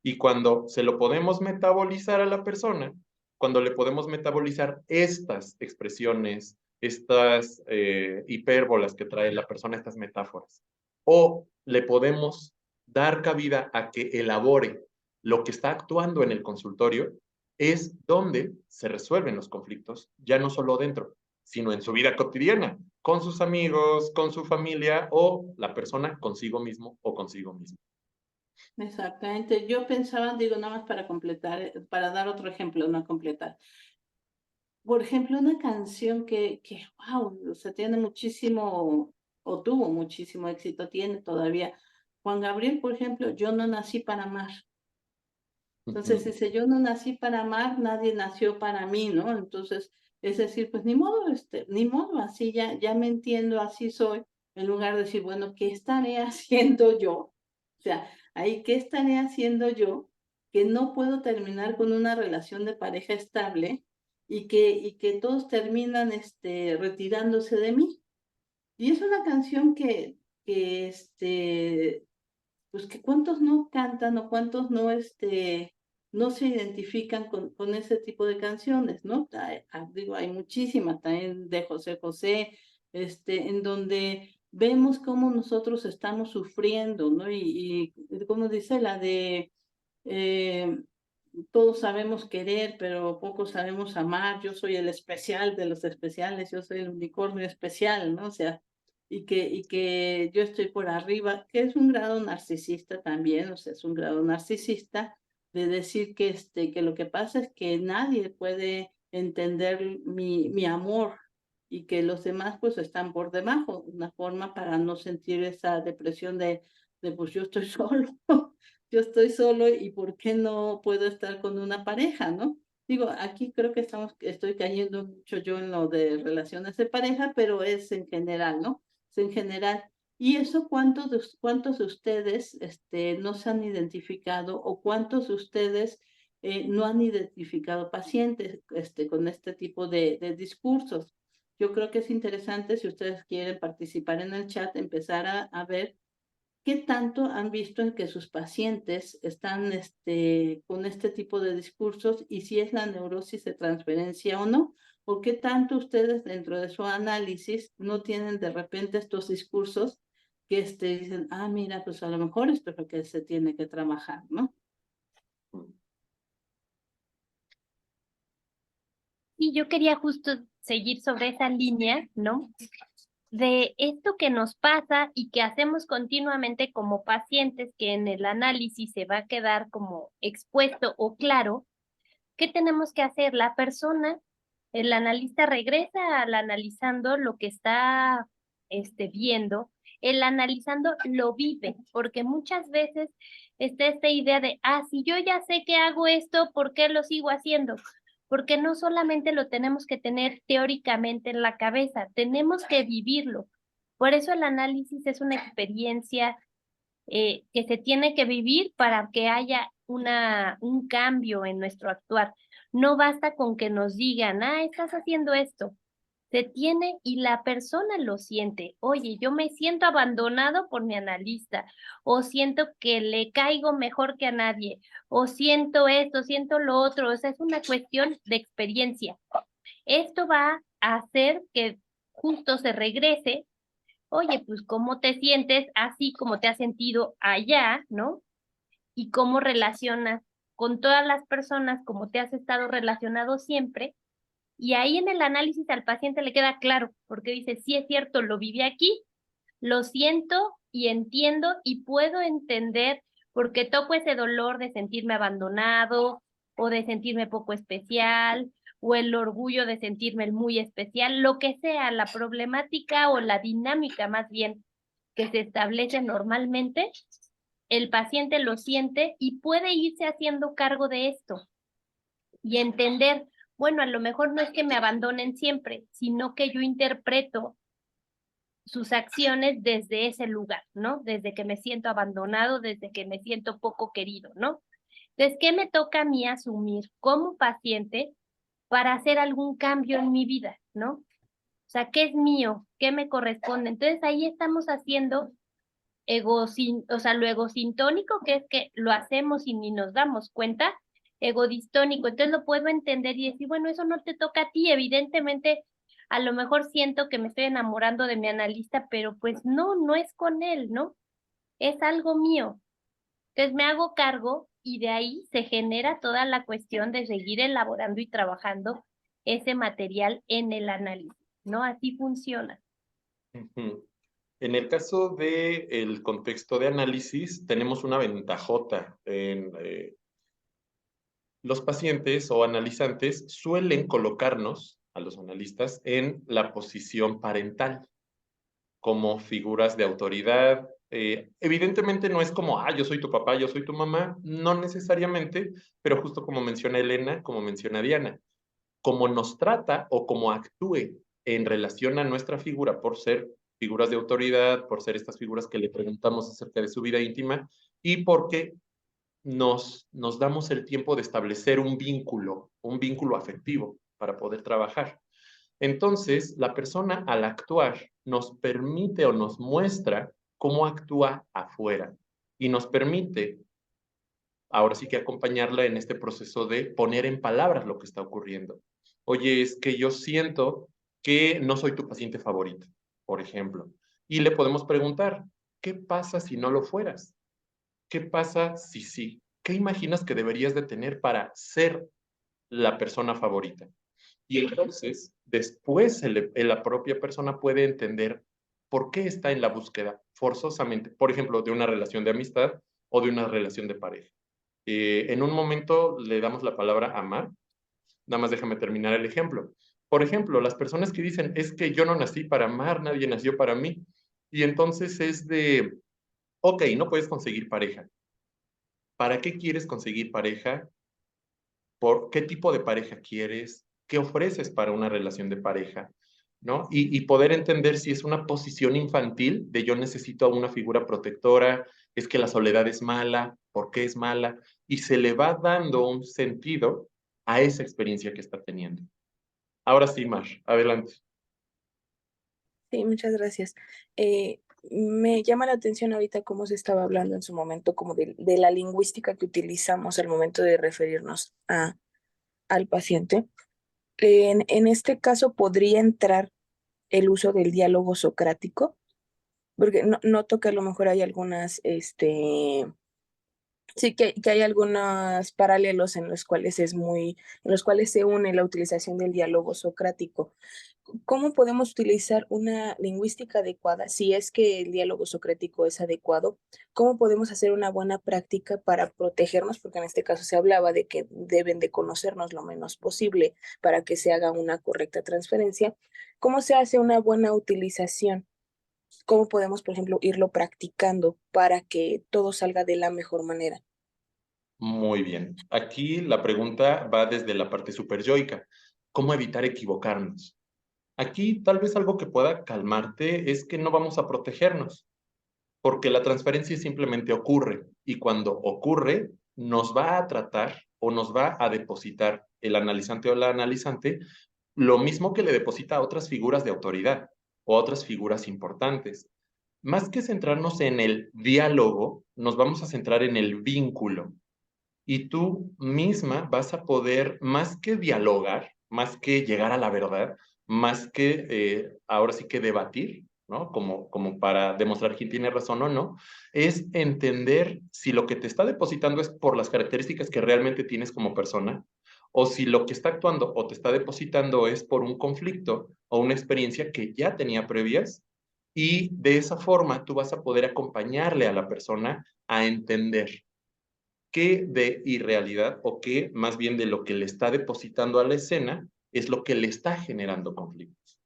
Y cuando se lo podemos metabolizar a la persona, cuando le podemos metabolizar estas expresiones, estas hipérbolas que trae la persona, estas metáforas, o le podemos dar cabida a que elabore lo que está actuando en el consultorio, es donde se resuelven los conflictos, ya no solo dentro, sino en su vida cotidiana, con sus amigos, con su familia o la persona consigo mismo o consigo mismo. Exactamente. Yo pensaba, digo, nada más para completar, para dar otro ejemplo, no completar. Por ejemplo, una canción wow, o sea, tiene muchísimo, o tuvo muchísimo éxito, tiene todavía. Juan Gabriel, por ejemplo, Yo no nací para amar. Entonces, dice, yo no nací para amar, nadie nació para mí, ¿no? Entonces, es decir, pues ni modo, así ya me entiendo, así soy, en lugar de decir, bueno, ¿qué estaré haciendo yo? O sea, ahí, ¿qué estaré haciendo yo que no puedo terminar con una relación de pareja estable y que todos terminan retirándose de mí? Y es una canción pues que cuántos no cantan o cuántos no se identifican con ese tipo de canciones, ¿no? Digo, hay muchísimas también de José José, en donde vemos cómo nosotros estamos sufriendo, ¿no? Y como dice la de eh, todos sabemos querer, pero pocos sabemos amar. Yo soy el especial de los especiales, yo soy el unicornio especial, ¿no? O sea, y que yo estoy por arriba, que es un grado narcisista también, o sea, es un grado narcisista de decir que lo que pasa es que nadie puede entender mi amor y que los demás pues están por debajo, una forma para no sentir esa depresión de pues yo estoy solo, yo estoy solo y por qué no puedo estar con una pareja, ¿no? Digo, aquí creo que estoy cayendo mucho yo en lo de relaciones de pareja, pero es en general, ¿no? Es en general. ¿Y eso cuántos de ustedes no se han identificado o cuántos de ustedes no han identificado pacientes con este tipo de discursos? Yo creo que es interesante, si ustedes quieren participar en el chat, empezar a ver qué tanto han visto en que sus pacientes están con este tipo de discursos y si es la neurosis de transferencia o no, o qué tanto ustedes dentro de su análisis no tienen de repente estos discursos que dicen, mira, pues a lo mejor esto es lo que se tiene que trabajar, ¿no? Y yo quería justo seguir sobre esa línea, ¿no? De esto que nos pasa y que hacemos continuamente como pacientes, que en el análisis se va a quedar como expuesto o claro, ¿qué tenemos que hacer? La persona, el analista regresa al analizando lo que está viendo, el analizando lo vive, porque muchas veces está esta idea de, si yo ya sé que hago esto, ¿por qué lo sigo haciendo? Porque no solamente lo tenemos que tener teóricamente en la cabeza, tenemos que vivirlo. Por eso el análisis es una experiencia que se tiene que vivir para que haya un cambio en nuestro actuar. No basta con que nos digan, estás haciendo esto. Se tiene y la persona lo siente. Oye, yo me siento abandonado por mi analista, o siento que le caigo mejor que a nadie, o siento esto, siento lo otro. O sea, es una cuestión de experiencia. Esto va a hacer que justo se regrese. Oye, pues cómo te sientes así como te has sentido allá, ¿no? Y cómo relacionas con todas las personas como te has estado relacionado siempre. Y ahí en el análisis al paciente le queda claro, porque dice, sí es cierto, lo viví aquí, lo siento y entiendo y puedo entender porque toco ese dolor de sentirme abandonado o de sentirme poco especial o el orgullo de sentirme el muy especial, lo que sea, la problemática o la dinámica más bien que se establece normalmente, el paciente lo siente y puede irse haciendo cargo de esto y entender, bueno, a lo mejor no es que me abandonen siempre, sino que yo interpreto sus acciones desde ese lugar, ¿no? Desde que me siento abandonado, desde que me siento poco querido, ¿no? Entonces, ¿qué me toca a mí asumir como paciente para hacer algún cambio en mi vida, ¿no? O sea, ¿qué es mío? ¿Qué me corresponde? Entonces, ahí estamos haciendo o sea, lo egosintónico, que es que lo hacemos y ni nos damos cuenta, egodistónico, entonces lo puedo entender y decir, bueno, eso no te toca a ti, evidentemente, a lo mejor siento que me estoy enamorando de mi analista, pero pues no, no es con él, ¿no? Es algo mío. Entonces me hago cargo y de ahí se genera toda la cuestión de seguir elaborando y trabajando ese material en el análisis, ¿no? Así funciona. Ujú. En el caso del contexto de análisis, tenemos una ventajota en los pacientes o analizantes suelen colocarnos, a los analistas, en la posición parental, como figuras de autoridad. Evidentemente no es como, yo soy tu papá, yo soy tu mamá, no necesariamente, pero justo como menciona Elena, como menciona Diana, como nos trata o como actúe en relación a nuestra figura por ser figuras de autoridad, por ser estas figuras que le preguntamos acerca de su vida íntima y porque nos damos el tiempo de establecer un vínculo afectivo para poder trabajar. Entonces, la persona al actuar nos permite o nos muestra cómo actúa afuera y nos permite ahora sí que acompañarla en este proceso de poner en palabras lo que está ocurriendo. Oye, es que yo siento que no soy tu paciente favorito, por ejemplo. Y le podemos preguntar, ¿qué pasa si no lo fueras? ¿Qué pasa si sí? ¿Qué imaginas que deberías de tener para ser la persona favorita? Y entonces, después la propia persona puede entender por qué está en la búsqueda forzosamente, por ejemplo, de una relación de amistad o de una relación de pareja. En un momento le damos la palabra amar, nada más déjame terminar el ejemplo. Por ejemplo, las personas que dicen, es que yo no nací para amar, nadie nació para mí. Y entonces es de, ok, no puedes conseguir pareja. ¿Para qué quieres conseguir pareja? ¿Por qué tipo de pareja quieres? ¿Qué ofreces para una relación de pareja? ¿No? Y poder entender si es una posición infantil de yo necesito a una figura protectora, es que la soledad es mala, ¿por qué es mala? Y se le va dando un sentido a esa experiencia que está teniendo. Ahora sí, Mar, adelante. Sí, muchas gracias. Me llama la atención ahorita cómo se estaba hablando en su momento, como de la lingüística que utilizamos al momento de referirnos al paciente. En este caso podría entrar el uso del diálogo socrático, porque noto que a lo mejor hay algunas, sí, que hay algunos paralelos en los cuales en los cuales se une la utilización del diálogo socrático. ¿Cómo podemos utilizar una lingüística adecuada si es que el diálogo socrático es adecuado? ¿Cómo podemos hacer una buena práctica para protegernos? Porque en este caso se hablaba de que deben de conocernos lo menos posible para que se haga una correcta transferencia. ¿Cómo se hace una buena utilización? ¿Cómo podemos, por ejemplo, irlo practicando para que todo salga de la mejor manera? Muy bien. Aquí la pregunta va desde la parte superyoica. ¿Cómo evitar equivocarnos? Aquí tal vez algo que pueda calmarte es que no vamos a protegernos, porque la transferencia simplemente ocurre y cuando ocurre nos va a tratar o nos va a depositar el analizante o la analizante lo mismo que le deposita a otras figuras de autoridad o a otras figuras importantes. Más que centrarnos en el diálogo, nos vamos a centrar en el vínculo. Y tú misma vas a poder, más que dialogar, más que llegar a la verdad, más que ahora sí que debatir, ¿no? Como para demostrar quién tiene razón o no, es entender si lo que te está depositando es por las características que realmente tienes como persona, o si lo que está actuando o te está depositando es por un conflicto o una experiencia que ya tenía previas, y de esa forma tú vas a poder acompañarle a la persona a entender qué de irrealidad o qué más bien de lo que le está depositando a la escena es lo que le está generando conflictos.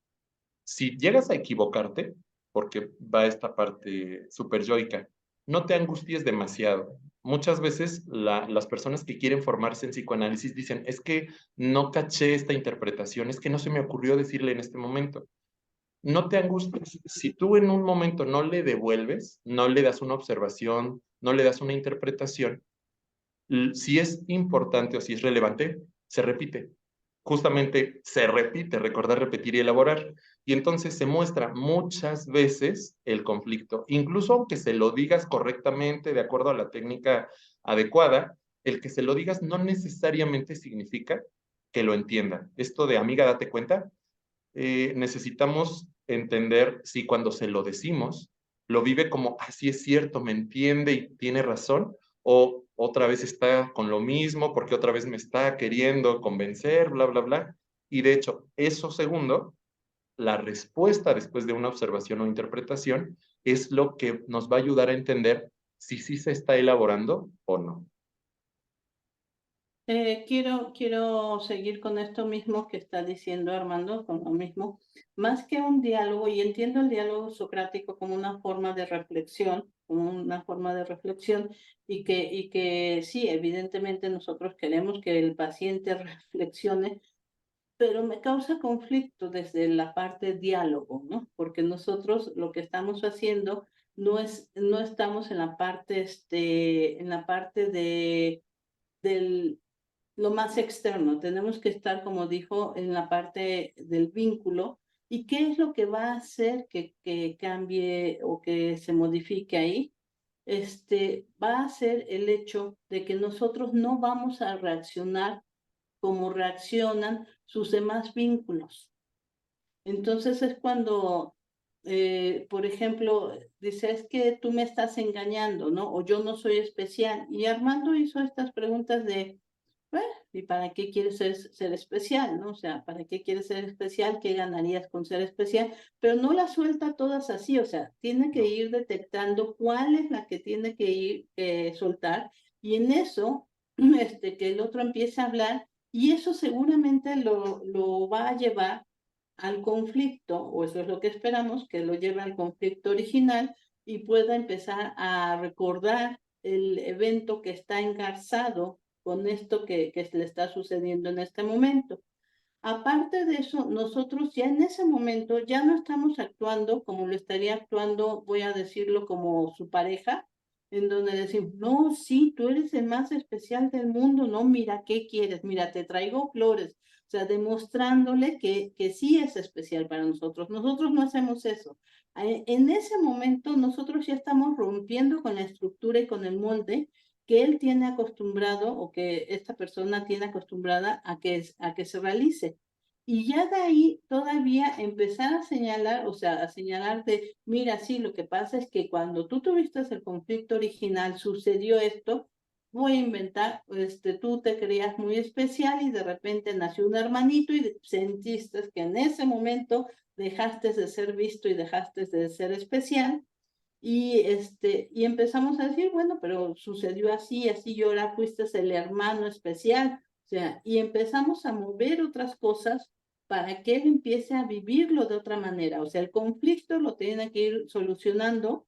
Si llegas a equivocarte, porque va esta parte súper yoica, no te angusties demasiado. Muchas veces las personas que quieren formarse en psicoanálisis dicen, es que no caché esta interpretación, es que no se me ocurrió decirle en este momento. No te angusties. Si tú en un momento no le devuelves, no le das una observación, no le das una interpretación, si es importante o si es relevante, se repite. Justamente se repite, recordar, repetir y elaborar. Y entonces se muestra muchas veces el conflicto. Incluso aunque se lo digas correctamente, de acuerdo a la técnica adecuada, el que se lo digas no necesariamente significa que lo entienda. Esto de amiga, date cuenta, necesitamos entender si cuando se lo decimos, lo vive como, así es cierto, me entiende y tiene razón, o otra vez está con lo mismo porque otra vez me está queriendo convencer, bla, bla, bla. Y de hecho, eso segundo, la respuesta después de una observación o interpretación, es lo que nos va a ayudar a entender si sí se está elaborando o no. Quiero seguir con esto mismo que está diciendo Armando, con lo mismo. Más que un diálogo, y entiendo el diálogo socrático como una forma de reflexión, y que sí, evidentemente nosotros queremos que el paciente reflexione, pero me causa conflicto desde la parte diálogo, ¿no? Porque nosotros lo que estamos haciendo no estamos en la parte, del lo más externo. Tenemos que estar, como dijo, en la parte del vínculo. ¿Y qué es lo que va a hacer que cambie o que se modifique ahí? Va a ser el hecho de que nosotros no vamos a reaccionar como reaccionan sus demás vínculos. Entonces es cuando, por ejemplo, dice, es que tú me estás engañando, ¿no? O yo no soy especial. Y Armando hizo estas preguntas de, bueno, ¿y para qué quieres ser especial, no? O sea, ¿para qué quieres ser especial? ¿Qué ganarías con ser especial? Pero no las suelta todas así, o sea, tiene que ir detectando cuál es la que tiene que ir soltar, y en eso, que el otro empiece a hablar, y eso seguramente lo va a llevar al conflicto, o eso es lo que esperamos, que lo lleve al conflicto original y pueda empezar a recordar el evento que está engarzado con esto que le está sucediendo en este momento. Aparte de eso, nosotros ya en ese momento ya no estamos actuando como lo estaría actuando, voy a decirlo, como su pareja, en donde decimos, no, sí, tú eres el más especial del mundo, no, mira, ¿qué quieres? Mira, te traigo flores. O sea, demostrándole que sí es especial para nosotros. Nosotros no hacemos eso. En ese momento nosotros ya estamos rompiendo con la estructura y con el molde que él tiene acostumbrado o que esta persona tiene acostumbrada a que se realice. Y ya de ahí todavía empezar a señalar, o sea, a señalar de, mira, sí, lo que pasa es que cuando tú tuviste el conflicto original, sucedió esto, voy a inventar, tú te creías muy especial y de repente nació un hermanito y sentiste que en ese momento dejaste de ser visto y dejaste de ser especial. Y empezamos a decir, bueno, pero sucedió así, así, y ahora fuiste el hermano especial. O sea, y empezamos a mover otras cosas para que él empiece a vivirlo de otra manera. O sea, el conflicto lo tiene que ir solucionando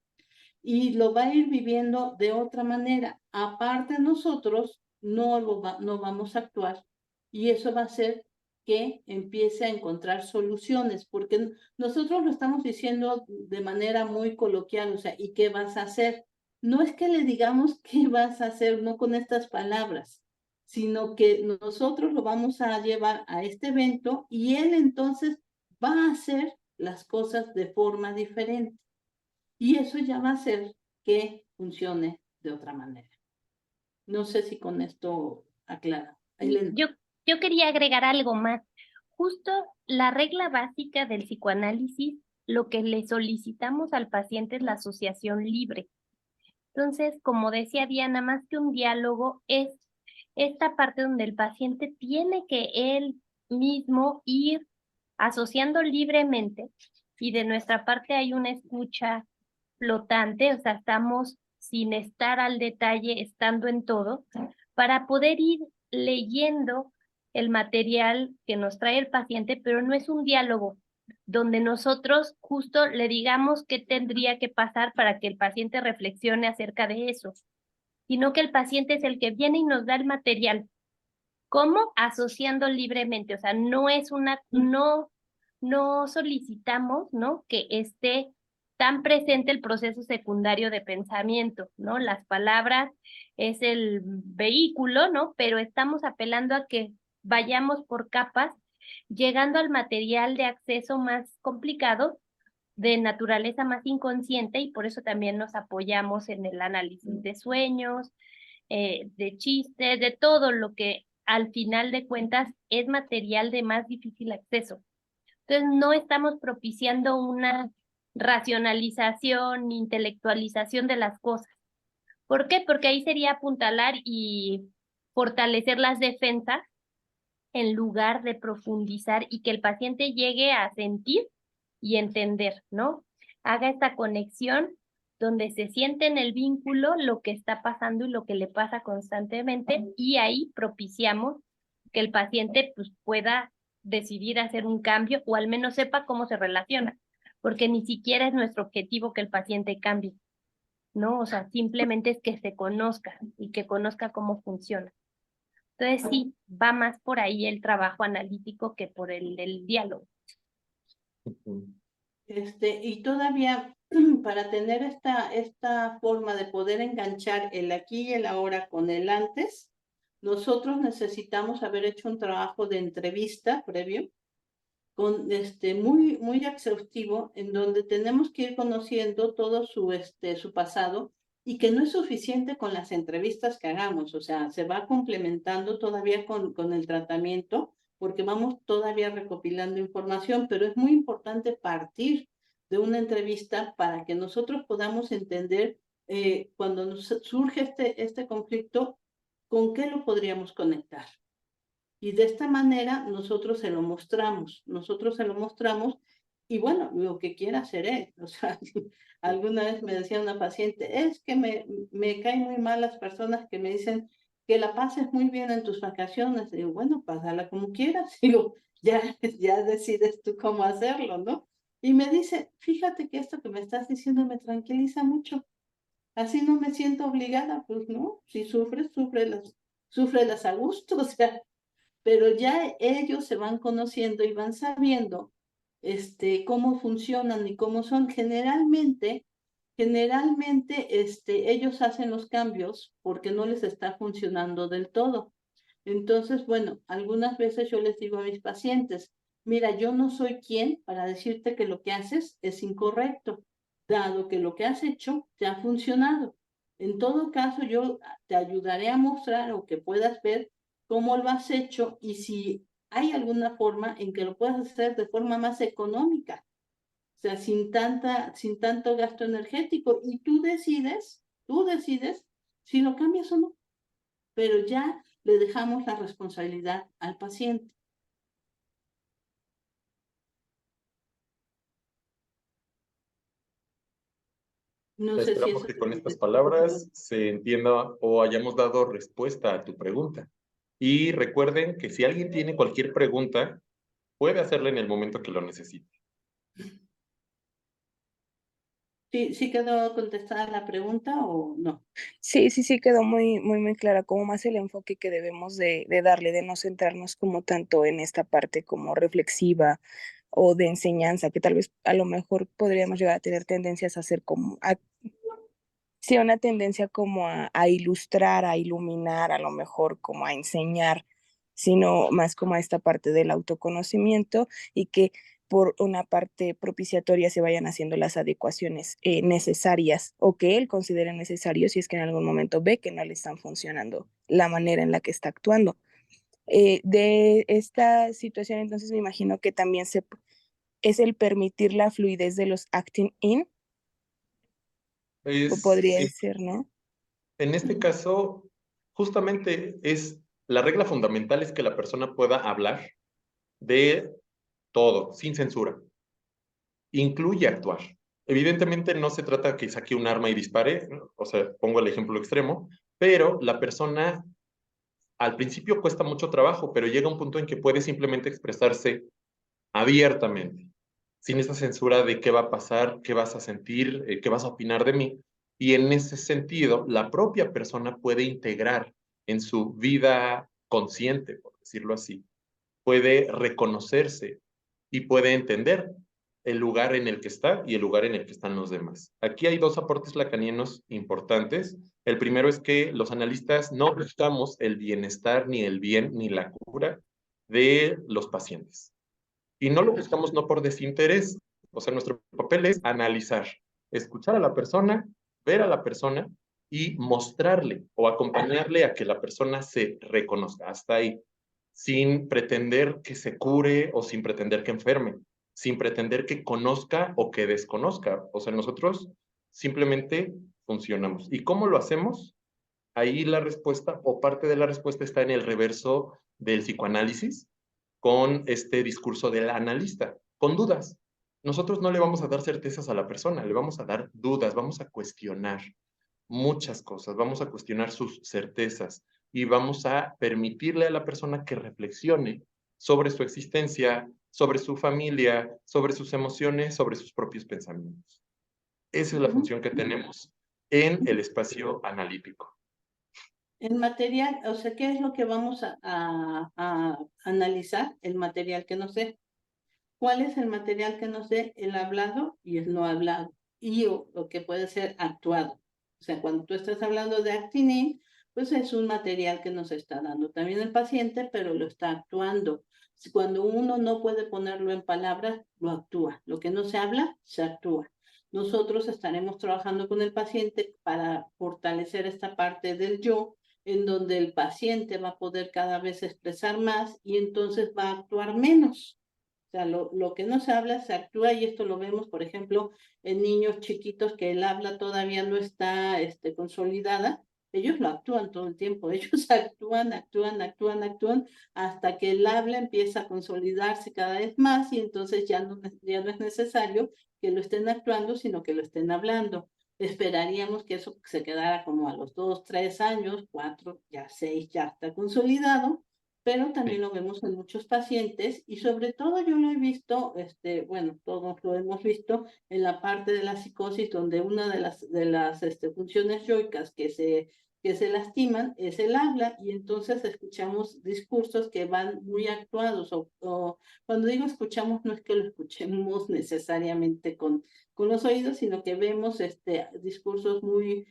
y lo va a ir viviendo de otra manera. Aparte, nosotros no vamos a actuar, y eso va a hacer que empiece a encontrar soluciones, porque nosotros lo estamos diciendo de manera muy coloquial, o sea, ¿y qué vas a hacer? No es que le digamos qué vas a hacer, no con estas palabras, sino que nosotros lo vamos a llevar a este evento y él entonces va a hacer las cosas de forma diferente. Y eso ya va a hacer que funcione de otra manera. No sé si con esto aclara. Elena. Yo quería agregar algo más. Justo la regla básica del psicoanálisis, lo que le solicitamos al paciente es la asociación libre. Entonces, como decía Diana, más que un diálogo, es esta parte donde el paciente tiene que él mismo ir asociando libremente y de nuestra parte hay una escucha flotante, o sea, estamos sin estar al detalle, estando en todo, para poder ir leyendo el material que nos trae el paciente, pero no es un diálogo donde nosotros justo le digamos qué tendría que pasar para que el paciente reflexione acerca de eso, sino que el paciente es el que viene y nos da el material. ¿Cómo? Asociando libremente, o sea, no es no solicitamos, ¿no? Que esté tan presente el proceso secundario de pensamiento, ¿no? Las palabras es el vehículo, ¿no? Pero estamos apelando a que vayamos por capas, llegando al material de acceso más complicado, de naturaleza más inconsciente, y por eso también nos apoyamos en el análisis de sueños, de chistes, de todo lo que al final de cuentas es material de más difícil acceso. Entonces no estamos propiciando una racionalización, intelectualización de las cosas. ¿Por qué? Porque ahí sería apuntalar y fortalecer las defensas en lugar de profundizar y que el paciente llegue a sentir y entender, ¿no? Haga esta conexión donde se siente en el vínculo lo que está pasando y lo que le pasa constantemente, y ahí propiciamos que el paciente pues, pueda decidir hacer un cambio o al menos sepa cómo se relaciona, porque ni siquiera es nuestro objetivo que el paciente cambie, ¿no? O sea, simplemente es que se conozca y que conozca cómo funciona. Entonces sí, va más por ahí el trabajo analítico que por el diálogo. Y todavía para tener esta forma de poder enganchar el aquí y el ahora con el antes, nosotros necesitamos haber hecho un trabajo de entrevista previo, con muy exhaustivo, en donde tenemos que ir conociendo todo su pasado, y que no es suficiente con las entrevistas que hagamos, o sea, se va complementando todavía con el tratamiento, porque vamos todavía recopilando información, pero es muy importante partir de una entrevista para que nosotros podamos entender cuando nos surge este conflicto, con qué lo podríamos conectar. Y de esta manera nosotros se lo mostramos, y bueno, lo que quiera hacer él. O sea, alguna vez me decía una paciente, es que me caen muy mal las personas que me dicen que la pases muy bien en tus vacaciones. Digo, bueno, pásala como quieras. Digo, ya decides tú cómo hacerlo, ¿no? Y me dice, fíjate que esto que me estás diciendo me tranquiliza mucho. Así no me siento obligada, pues no, si sufres, súfrelas a gusto, o sea, pero ya ellos se van conociendo y van sabiendo cómo funcionan y cómo son. Generalmente, ellos hacen los cambios porque no les está funcionando del todo. Entonces, bueno, algunas veces yo les digo a mis pacientes, mira, yo no soy quien para decirte que lo que haces es incorrecto, dado que lo que has hecho te ha funcionado. En todo caso, yo te ayudaré a mostrar o que puedas ver cómo lo has hecho y si hay alguna forma en que lo puedas hacer de forma más económica, o sea, sin tanto gasto energético, y tú decides si lo cambias o no, pero ya le dejamos la responsabilidad al paciente. No sé si Esperamos eso que con estas palabras se entienda o hayamos dado respuesta a tu pregunta. Y recuerden que si alguien tiene cualquier pregunta, puede hacerla en el momento que lo necesite. ¿Sí quedó contestada la pregunta o no? Sí, quedó muy clara, como más el enfoque que debemos de darle, de no centrarnos como tanto en esta parte como reflexiva o de enseñanza, que tal vez a lo mejor podríamos llegar a tener tendencias a hacer como Sí, una tendencia como a ilustrar, a iluminar, a lo mejor como a enseñar, sino más como a esta parte del autoconocimiento y que por una parte propiciatoria se vayan haciendo las adecuaciones necesarias o que él considere necesario si es que en algún momento ve que no le están funcionando la manera en la que está actuando. De esta situación, entonces me imagino que también es el permitir la fluidez de los acting in, o podría Sí, ser, ¿no? en este caso, justamente la regla fundamental es que la persona pueda hablar de todo, sin censura. Incluye actuar. Evidentemente no se trata que saque un arma y dispare, ¿no? O sea, pongo el ejemplo extremo, pero la persona al principio cuesta mucho trabajo, pero llega un punto en que puede simplemente expresarse abiertamente, sin esa censura de qué va a pasar, qué vas a sentir, qué vas a opinar de mí. Y en ese sentido, la propia persona puede integrar en su vida consciente, por decirlo así, puede reconocerse y puede entender el lugar en el que está y el lugar en el que están los demás. Aquí hay dos aportes lacanianos importantes. El primero es que los analistas no buscamos el bienestar, ni el bien, ni la cura de los pacientes. Y no lo buscamos no por desinterés, o sea, nuestro papel es analizar, escuchar a la persona, ver a la persona y mostrarle o acompañarle a que la persona se reconozca. Hasta ahí, sin pretender que se cure o sin pretender que enferme, sin pretender que conozca o que desconozca. O sea, nosotros simplemente funcionamos. ¿Y cómo lo hacemos? Ahí la respuesta o parte de la respuesta está en el reverso del psicoanálisis con este discurso del analista, con dudas. Nosotros no le vamos a dar certezas a la persona, le vamos a dar dudas, vamos a cuestionar muchas cosas, vamos a cuestionar sus certezas y vamos a permitirle a la persona que reflexione sobre su existencia, sobre su familia, sobre sus emociones, sobre sus propios pensamientos. Esa es la función que tenemos en el espacio analítico. El material, o sea, ¿qué es lo que vamos a analizar? El material que nos dé. ¿Cuál es el material que nos dé? El hablado y el no hablado. Y lo que puede ser actuado. O sea, cuando tú estás hablando de actinin, pues es un material que nos está dando también el paciente, pero lo está actuando. Cuando uno no puede ponerlo en palabras, lo actúa. Lo que no se habla, se actúa. Nosotros estaremos trabajando con el paciente para fortalecer esta parte del yo, en donde el paciente va a poder cada vez expresar más y entonces va a actuar menos. O sea, lo que no se habla se actúa y esto lo vemos, por ejemplo, en niños chiquitos que el habla todavía no está consolidada. Ellos lo actúan todo el tiempo, ellos actúan hasta que el habla empieza a consolidarse cada vez más y entonces ya no es necesario que lo estén actuando, sino que lo estén hablando. Esperaríamos que eso se quedara como a los 2, 3 años, 4, ya 6, ya está consolidado, pero también lo vemos en muchos pacientes y sobre todo yo lo he visto, bueno, todos lo hemos visto en la parte de la psicosis donde una de las funciones yoicas que se lastiman es el habla y entonces escuchamos discursos que van muy actuados o cuando digo escuchamos no es que lo escuchemos necesariamente con los oídos, sino que vemos discursos muy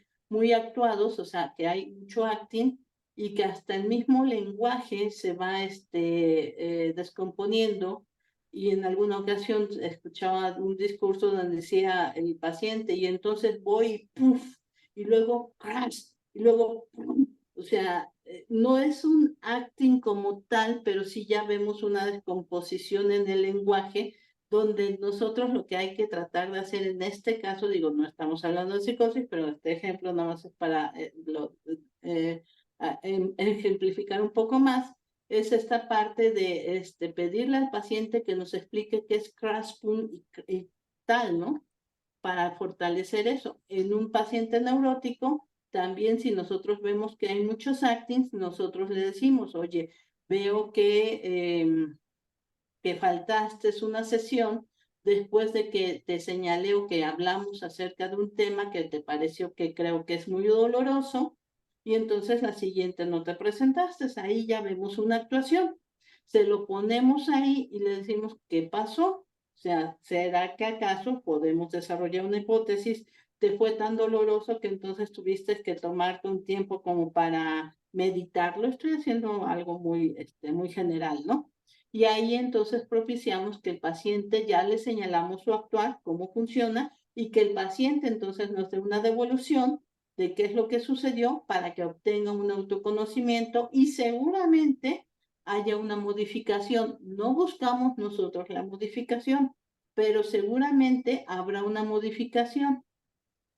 actuados, o sea, que hay mucho acting y que hasta el mismo lenguaje se va descomponiendo. Y en alguna ocasión escuchaba un discurso donde decía el paciente, y entonces voy y puff, y luego crash, y luego pum. O sea, no es un acting como tal, pero sí ya vemos una descomposición en el lenguaje donde nosotros lo que hay que tratar de hacer en este caso, digo, no estamos hablando de psicosis, pero este ejemplo nada más es para ejemplificar un poco más, es esta parte de pedirle al paciente que nos explique qué es Crash-Pun y tal, ¿no? Para fortalecer eso. En un paciente neurótico, también si nosotros vemos que hay muchos actings, nosotros le decimos, oye, veo que faltaste una sesión después de que te señalé o que hablamos acerca de un tema que te pareció que creo que es muy doloroso y entonces la siguiente no te presentaste, ahí ya vemos una actuación. Se lo ponemos ahí y le decimos, ¿qué pasó? O sea, ¿será que acaso podemos desarrollar una hipótesis te fue tan doloroso que entonces tuviste que tomarte un tiempo como para meditarlo. Estoy haciendo algo muy, muy general, ¿no? Y ahí entonces propiciamos que el paciente ya le señalamos su actuar, cómo funciona, y que el paciente entonces nos dé una devolución de qué es lo que sucedió para que obtenga un autoconocimiento y seguramente haya una modificación. No buscamos nosotros la modificación, pero seguramente habrá una modificación.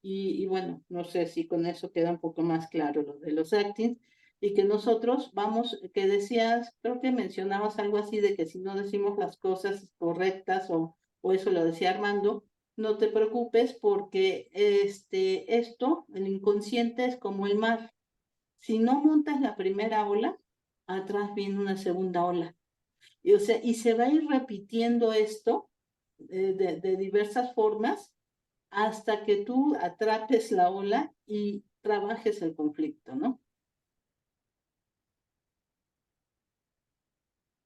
Y bueno, no sé si con eso queda un poco más claro lo de los actings, y que nosotros vamos, que decías, creo que mencionabas algo así de que si no decimos las cosas correctas o eso lo decía Armando, no te preocupes porque esto, el inconsciente es como el mar. Si no montas la primera ola, atrás viene una segunda ola. Y, o sea, y se va a ir repitiendo esto de diversas formas hasta que tú atrapes la ola y trabajes el conflicto, ¿no?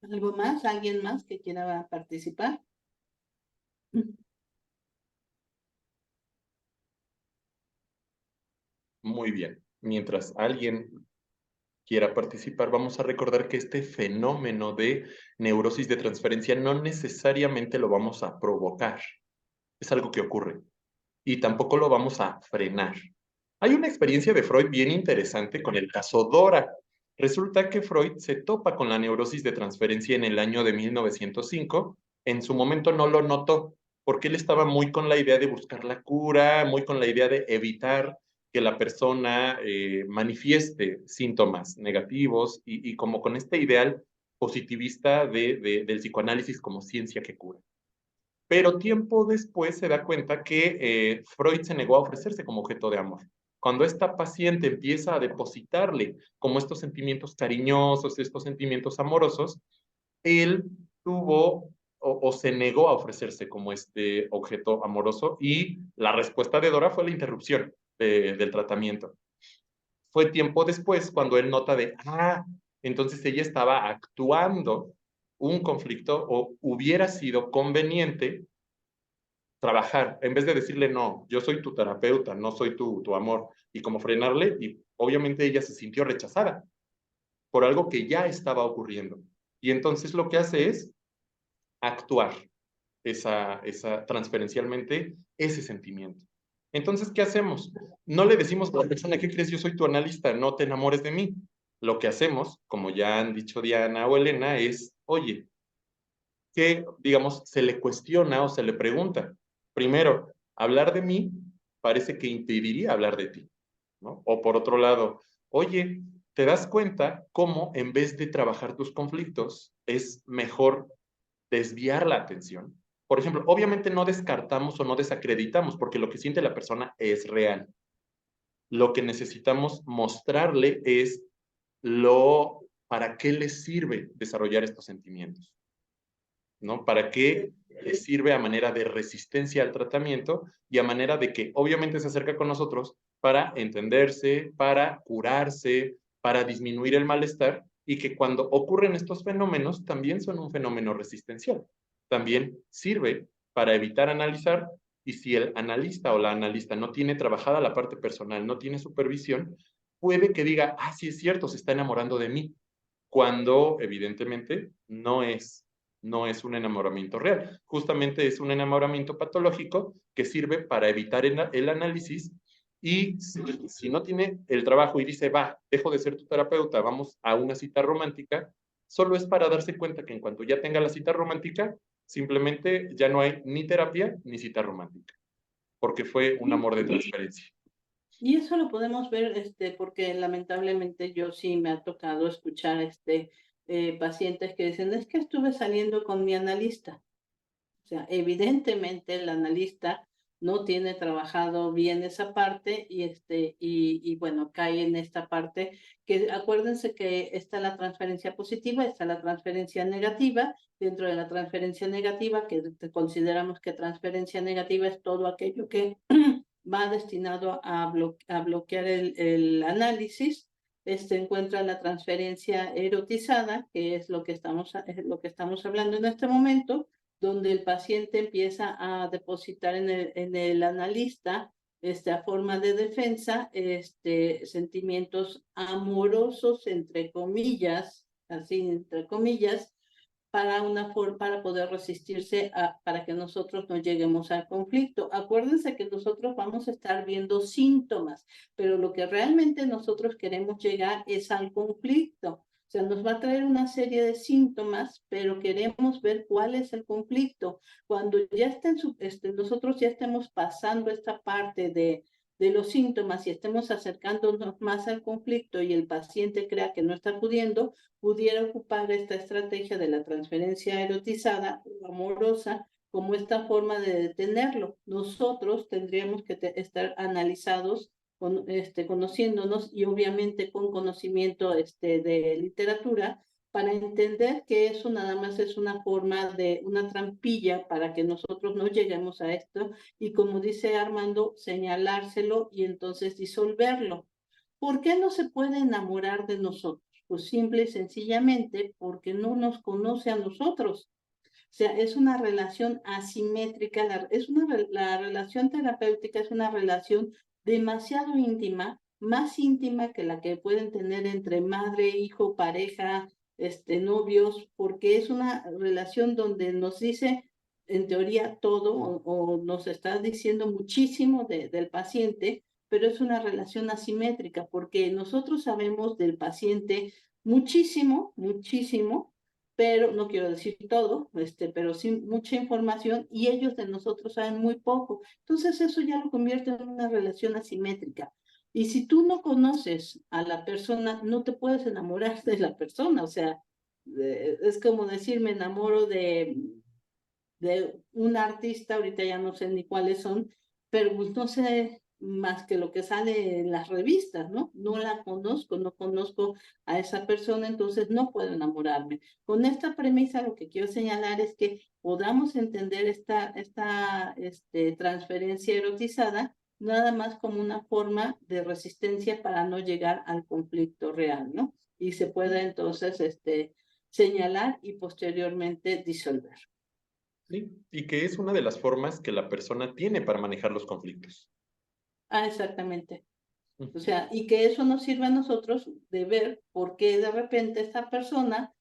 ¿Algo más? ¿Alguien más que quiera participar? Muy bien. Mientras alguien quiera participar, vamos a recordar que este fenómeno de neurosis de transferencia no necesariamente lo vamos a provocar. Es algo que ocurre. Y tampoco lo vamos a frenar. Hay una experiencia de Freud bien interesante con el caso Dora. Resulta que Freud se topa con la neurosis de transferencia en el año de 1905. En su momento no lo notó, porque él estaba muy con la idea de buscar la cura, muy con la idea de evitar que la persona manifieste síntomas negativos y como con este ideal positivista del psicoanálisis como ciencia que cura. Pero tiempo después se da cuenta que Freud se negó a ofrecerse como objeto de amor. Cuando esta paciente empieza a depositarle como estos sentimientos cariñosos, estos sentimientos amorosos, él tuvo o se negó a ofrecerse como este objeto amoroso y la respuesta de Dora fue la interrupción del tratamiento. Fue tiempo después cuando él nota entonces ella estaba actuando un conflicto o hubiera sido conveniente trabajar, en vez de decirle, no, yo soy tu terapeuta, no soy tu amor, y como frenarle, y obviamente ella se sintió rechazada por algo que ya estaba ocurriendo. Y entonces lo que hace es actuar transferencialmente ese sentimiento. Entonces, ¿qué hacemos? No le decimos a la persona, ¿qué crees? Yo soy tu analista, no te enamores de mí. Lo que hacemos, como ya han dicho Diana o Elena, es, oye, que, digamos, se le cuestiona o se le pregunta. Primero, hablar de mí parece que impediría hablar de ti, ¿no? O por otro lado, oye, ¿te das cuenta cómo en vez de trabajar tus conflictos es mejor desviar la atención? Por ejemplo, obviamente no descartamos o no desacreditamos porque lo que siente la persona es real. Lo que necesitamos mostrarle es para qué les sirve desarrollar estos sentimientos. ¿No? ¿Para qué les sirve a manera de resistencia al tratamiento y a manera de que obviamente se acerca con nosotros para entenderse, para curarse, para disminuir el malestar y que cuando ocurren estos fenómenos también son un fenómeno resistencial. También sirve para evitar analizar y si el analista o la analista no tiene trabajada la parte personal, no tiene supervisión, puede que diga, sí es cierto, se está enamorando de mí, cuando evidentemente no es un enamoramiento real. Justamente es un enamoramiento patológico que sirve para evitar el análisis y si no tiene el trabajo y dice, dejo de ser tu terapeuta, vamos a una cita romántica, solo es para darse cuenta que en cuanto ya tenga la cita romántica, simplemente ya no hay ni terapia ni cita romántica, porque fue un amor de transferencia. Y eso lo podemos ver, porque lamentablemente yo sí me ha tocado escuchar pacientes que dicen, es que estuve saliendo con mi analista. O sea, evidentemente el analista no tiene trabajado bien esa parte y bueno, cae en esta parte que acuérdense que está la transferencia positiva, está la transferencia negativa. Dentro de la transferencia negativa, que consideramos que transferencia negativa es todo aquello que va destinado a bloquear el análisis. Encuentra la transferencia erotizada, que es lo que estamos hablando en este momento, donde el paciente empieza a depositar en el analista a forma de defensa, sentimientos amorosos, entre comillas, así entre comillas, para poder resistirse para que nosotros no lleguemos al conflicto. Acuérdense que nosotros vamos a estar viendo síntomas, pero lo que realmente nosotros queremos llegar es al conflicto. O sea, nos va a traer una serie de síntomas, pero queremos ver cuál es el conflicto. Cuando ya nosotros ya estemos pasando esta parte de los síntomas y estemos acercándonos más al conflicto y el paciente crea que no está pudiendo, pudiera ocupar esta estrategia de la transferencia erotizada o amorosa como esta forma de detenerlo. Nosotros tendríamos que estar analizados, conociéndonos y obviamente con conocimiento de literatura para entender que eso nada más es una forma de una trampilla para que nosotros no lleguemos a esto y, como dice Armando, señalárselo y entonces disolverlo. ¿Por qué no se puede enamorar de nosotros? Pues simple y sencillamente porque no nos conoce a nosotros. O sea, es una relación asimétrica, la relación terapéutica es una relación demasiado íntima, más íntima que la que pueden tener entre madre, hijo, pareja, novios, porque es una relación donde nos dice, en teoría, todo o nos está diciendo muchísimo del paciente, pero es una relación asimétrica, porque nosotros sabemos del paciente muchísimo, muchísimo, pero no quiero decir todo, pero sí mucha información y ellos de nosotros saben muy poco. Entonces eso ya lo convierte en una relación asimétrica. Y si tú no conoces a la persona, no te puedes enamorar de la persona. O sea, es como decir, me enamoro de un artista, ahorita ya no sé ni cuáles son, pero pues no sé más que lo que sale en las revistas, ¿no? No la conozco, no conozco a esa persona, entonces no puedo enamorarme. Con esta premisa lo que quiero señalar es que podamos entender esta transferencia erotizada nada más como una forma de resistencia para no llegar al conflicto real, ¿no? Y se pueda entonces señalar y posteriormente disolver. Sí, y que es una de las formas que la persona tiene para manejar los conflictos. Exactamente. O sea, y que eso nos sirve a nosotros de ver por qué de repente esta persona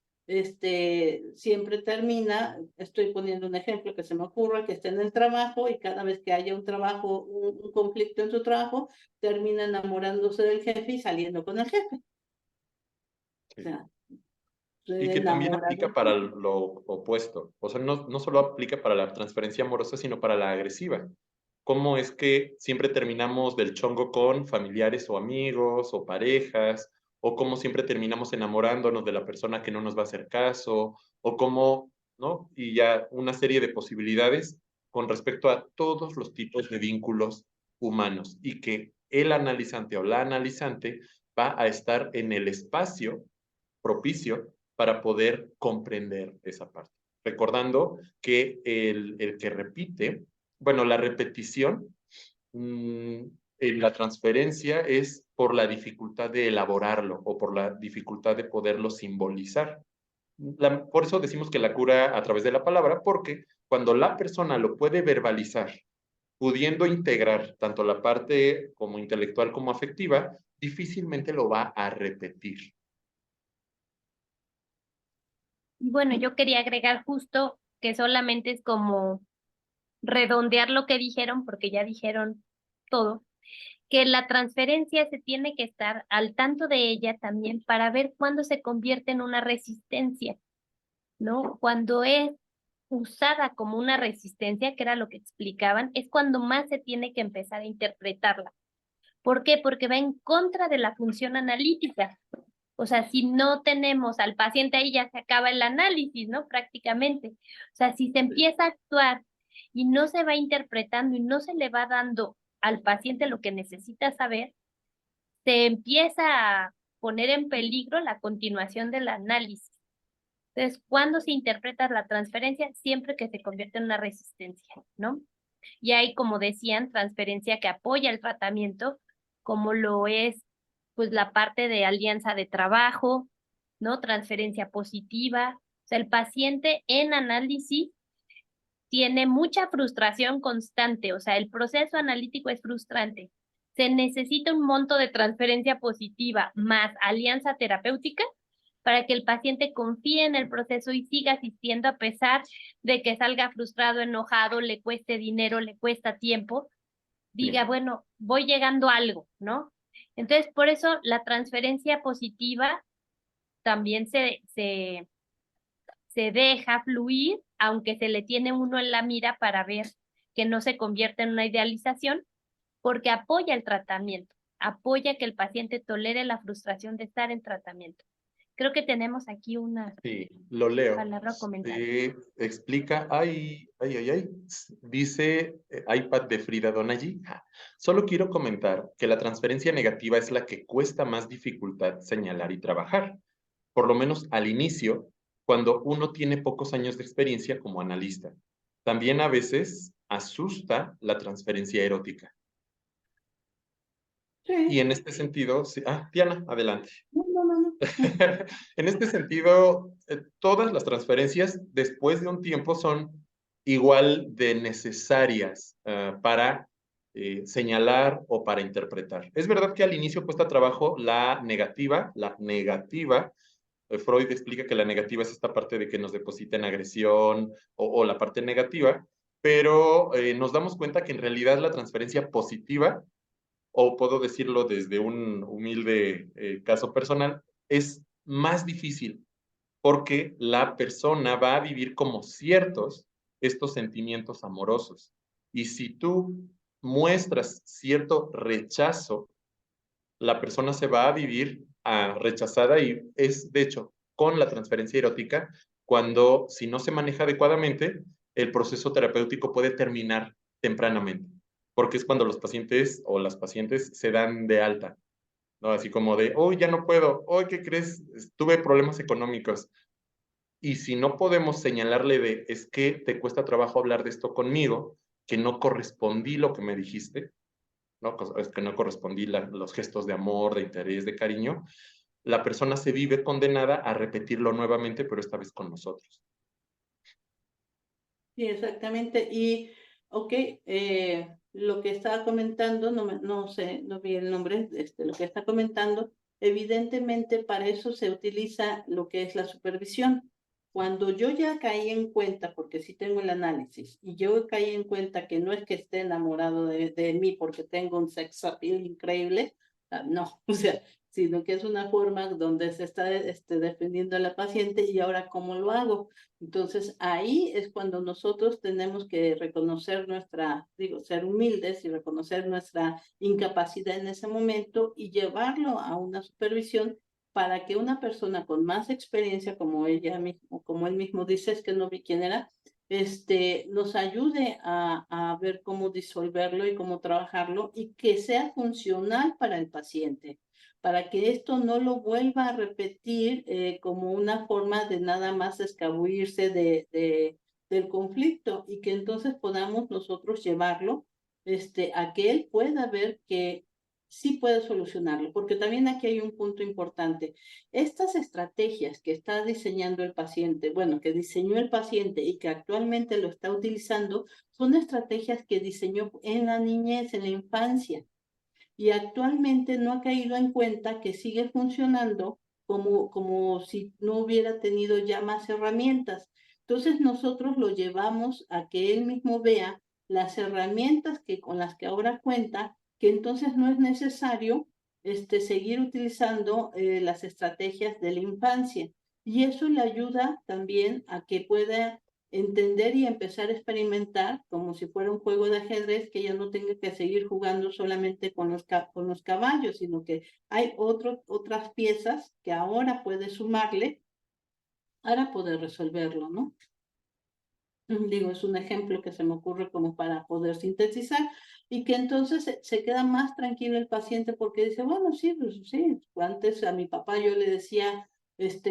siempre termina, estoy poniendo un ejemplo que se me ocurre, que está en el trabajo y cada vez que haya un trabajo, un conflicto en su trabajo, termina enamorándose del jefe y saliendo con el jefe. Sí. O sea, Y que también aplica enamorado. para lo opuesto. O sea, no solo aplica para la transferencia amorosa, sino para la agresiva. ¿Cómo es que siempre terminamos del chongo con familiares o amigos o parejas? ¿O cómo siempre terminamos enamorándonos de la persona que no nos va a hacer caso? ¿O cómo, no? Y ya una serie de posibilidades con respecto a todos los tipos de vínculos humanos. Y que el analizante o la analizante va a estar en el espacio propicio para poder comprender esa parte. Recordando que el que repite, bueno, la repetición en la transferencia es por la dificultad de elaborarlo o por la dificultad de poderlo simbolizar. Por eso decimos que la cura a través de la palabra, porque cuando la persona lo puede verbalizar, pudiendo integrar tanto la parte como intelectual como afectiva, difícilmente lo va a repetir. Bueno, yo quería agregar justo que solamente es como redondear lo que dijeron, porque ya dijeron todo, que la transferencia se tiene que estar al tanto de ella también para ver cuándo se convierte en una resistencia, ¿no? Cuando es usada como una resistencia, que era lo que explicaban, es cuando más se tiene que empezar a interpretarla. ¿Por qué? Porque va en contra de la función analítica. O sea, si no tenemos al paciente ahí, ya se acaba el análisis, ¿no? Prácticamente. O sea, si se empieza a actuar y no se va interpretando y no se le va dando al paciente lo que necesita saber, se empieza a poner en peligro la continuación del análisis. Entonces, ¿cuándo se interpreta la transferencia? Siempre que se convierte en una resistencia, ¿no? Y hay, como decían, transferencia que apoya el tratamiento, como lo es pues la parte de alianza de trabajo, ¿no? Transferencia positiva. O sea, el paciente en análisis tiene mucha frustración constante, o sea, el proceso analítico es frustrante. Se necesita un monto de transferencia positiva más alianza terapéutica para que el paciente confíe en el proceso y siga asistiendo a pesar de que salga frustrado, enojado, le cueste dinero, le cuesta tiempo, diga, bueno, voy llegando a algo, ¿no? Entonces, por eso la transferencia positiva también se deja fluir, aunque se le tiene uno en la mira para ver que no se convierta en una idealización, porque apoya el tratamiento, apoya que el paciente tolere la frustración de estar en tratamiento. Creo que tenemos aquí una Sí, lo leo. palabra o comentario. Explica, dice iPad de Frida Donaghy. Solo quiero comentar que la transferencia negativa es la que cuesta más dificultad señalar y trabajar, por lo menos al inicio, cuando uno tiene pocos años de experiencia como analista. También a veces asusta la transferencia erótica. Y en este sentido, sí, Diana, adelante. No. En este sentido, todas las transferencias después de un tiempo son igual de necesarias para señalar o para interpretar. Es verdad que al inicio cuesta trabajo la negativa. Freud explica que la negativa es esta parte de que nos depositen agresión o la parte negativa, pero nos damos cuenta que en realidad la transferencia positiva, o puedo decirlo desde un humilde caso personal, es más difícil porque la persona va a vivir como ciertos estos sentimientos amorosos. Y si tú muestras cierto rechazo, la persona se va a vivir rechazada y es, de hecho, con la transferencia erótica, cuando si no se maneja adecuadamente, el proceso terapéutico puede terminar tempranamente, porque es cuando los pacientes o las pacientes se dan de alta, ¿no? Así como de, hoy ya no puedo, hoy, ¿qué crees? Tuve problemas económicos. Y si no podemos señalarle de, es que te cuesta trabajo hablar de esto conmigo, que no correspondí lo que me dijiste, ¿no? Es que no correspondí los gestos de amor, de interés, de cariño, la persona se vive condenada a repetirlo nuevamente, pero esta vez con nosotros. Sí, exactamente. Y, ok, lo que estaba comentando, no sé, no vi el nombre, lo que está comentando, evidentemente para eso se utiliza lo que es la supervisión. Cuando yo ya caí en cuenta, porque sí tengo el análisis, y yo caí en cuenta que no es que esté enamorado de mí porque tengo un sex appeal increíble, no, o sea, sino que es una forma donde se está defendiendo a la paciente y ahora cómo lo hago. Entonces ahí es cuando nosotros tenemos que reconocer ser humildes y reconocer nuestra incapacidad en ese momento y llevarlo a una supervisión para que una persona con más experiencia, como él mismo dice, es que no vi quién era, nos ayude a ver cómo disolverlo y cómo trabajarlo y que sea funcional para el paciente, para que esto no lo vuelva a repetir como una forma de nada más escabullirse del conflicto y que entonces podamos nosotros llevarlo a que él pueda ver que sí puede solucionarlo, porque también aquí hay un punto importante. Estas estrategias que está diseñando el paciente, bueno, que diseñó el paciente y que actualmente lo está utilizando, son estrategias que diseñó en la niñez, en la infancia, y actualmente no ha caído en cuenta que sigue funcionando como si no hubiera tenido ya más herramientas. Entonces nosotros lo llevamos a que él mismo vea las herramientas con las que ahora cuenta, que entonces no es necesario seguir utilizando las estrategias de la infancia. Y eso le ayuda también a que pueda entender y empezar a experimentar como si fuera un juego de ajedrez, que ya no tenga que seguir jugando solamente con los caballos, sino que hay otras piezas que ahora puede sumarle para poder resolverlo, ¿no? Digo, es un ejemplo que se me ocurre como para poder sintetizar y que entonces se queda más tranquilo el paciente porque dice, bueno, sí, pues sí, antes a mi papá yo le decía,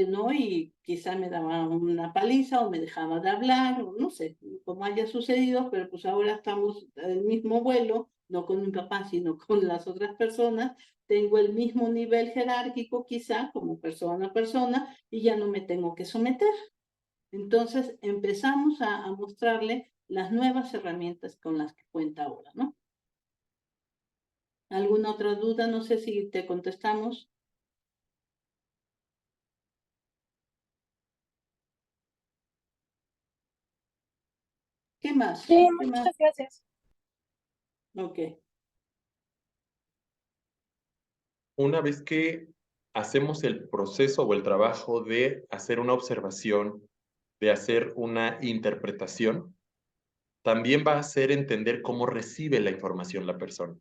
no, y quizá me daba una paliza o me dejaba de hablar, o no sé, cómo haya sucedido, pero pues ahora estamos en el mismo vuelo, no con mi papá, sino con las otras personas, tengo el mismo nivel jerárquico quizá como persona a persona y ya no me tengo que someter. Entonces empezamos a mostrarle las nuevas herramientas con las que cuenta ahora, ¿no? ¿Alguna otra duda? No sé si te contestamos. ¿Qué más? Sí, ¿Qué más? muchas gracias. Ok. Una vez que hacemos el proceso o el trabajo de hacer una observación, de hacer una interpretación, también va a hacer entender cómo recibe la información la persona.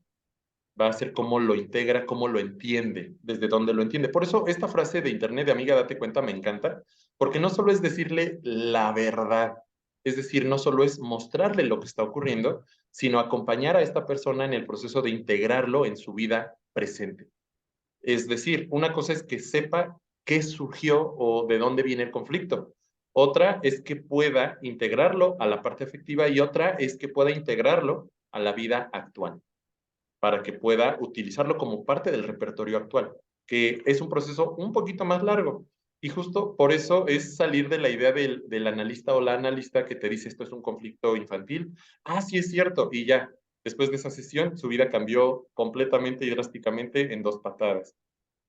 Va a ser cómo lo integra, cómo lo entiende, desde dónde lo entiende. Por eso esta frase de internet de amiga, date cuenta, me encanta, porque no solo es decirle la verdad, es decir, no solo es mostrarle lo que está ocurriendo, sino acompañar a esta persona en el proceso de integrarlo en su vida presente. Es decir, una cosa es que sepa qué surgió o de dónde viene el conflicto. Otra es que pueda integrarlo a la parte afectiva y otra es que pueda integrarlo a la vida actual, para que pueda utilizarlo como parte del repertorio actual, que es un proceso un poquito más largo. Y justo por eso es salir de la idea del analista o la analista que te dice esto es un conflicto infantil. Ah, sí es cierto. Y ya, después de esa sesión, su vida cambió completamente y drásticamente en 2 patadas.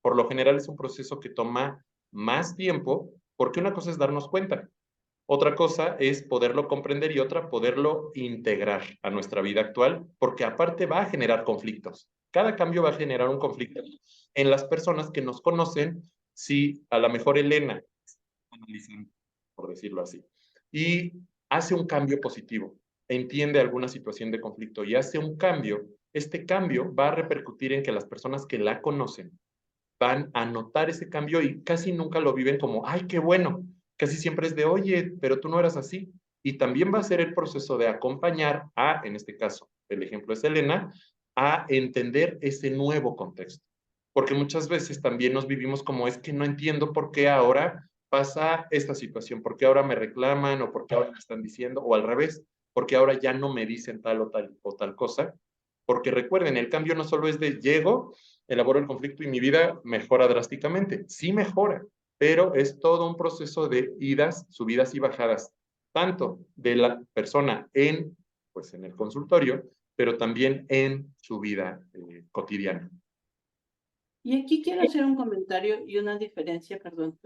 Por lo general es un proceso que toma más tiempo porque una cosa es darnos cuenta, otra cosa es poderlo comprender y otra poderlo integrar a nuestra vida actual, porque aparte va a generar conflictos. Cada cambio va a generar un conflicto en las personas que nos conocen. Si a lo mejor Elena, analizando, por decirlo así, y hace un cambio positivo, entiende alguna situación de conflicto y hace un cambio, este cambio va a repercutir en que las personas que la conocen van a notar ese cambio y casi nunca lo viven como, ay, qué bueno. Casi siempre es de, oye, pero tú no eras así. Y también va a ser el proceso de acompañar a, en este caso, el ejemplo es Elena, a entender ese nuevo contexto. Porque muchas veces también nos vivimos como, es que no entiendo por qué ahora pasa esta situación, por qué ahora me reclaman o por qué ahora me están diciendo, o al revés, porque ahora ya no me dicen tal o tal cosa. Porque recuerden, el cambio no solo es de llego, elaboro el conflicto y mi vida mejora drásticamente. Sí mejora, pero es todo un proceso de idas, subidas y bajadas, tanto de la persona pues en el consultorio, pero también en su vida cotidiana. Y aquí quiero hacer un comentario y una diferencia, perdón,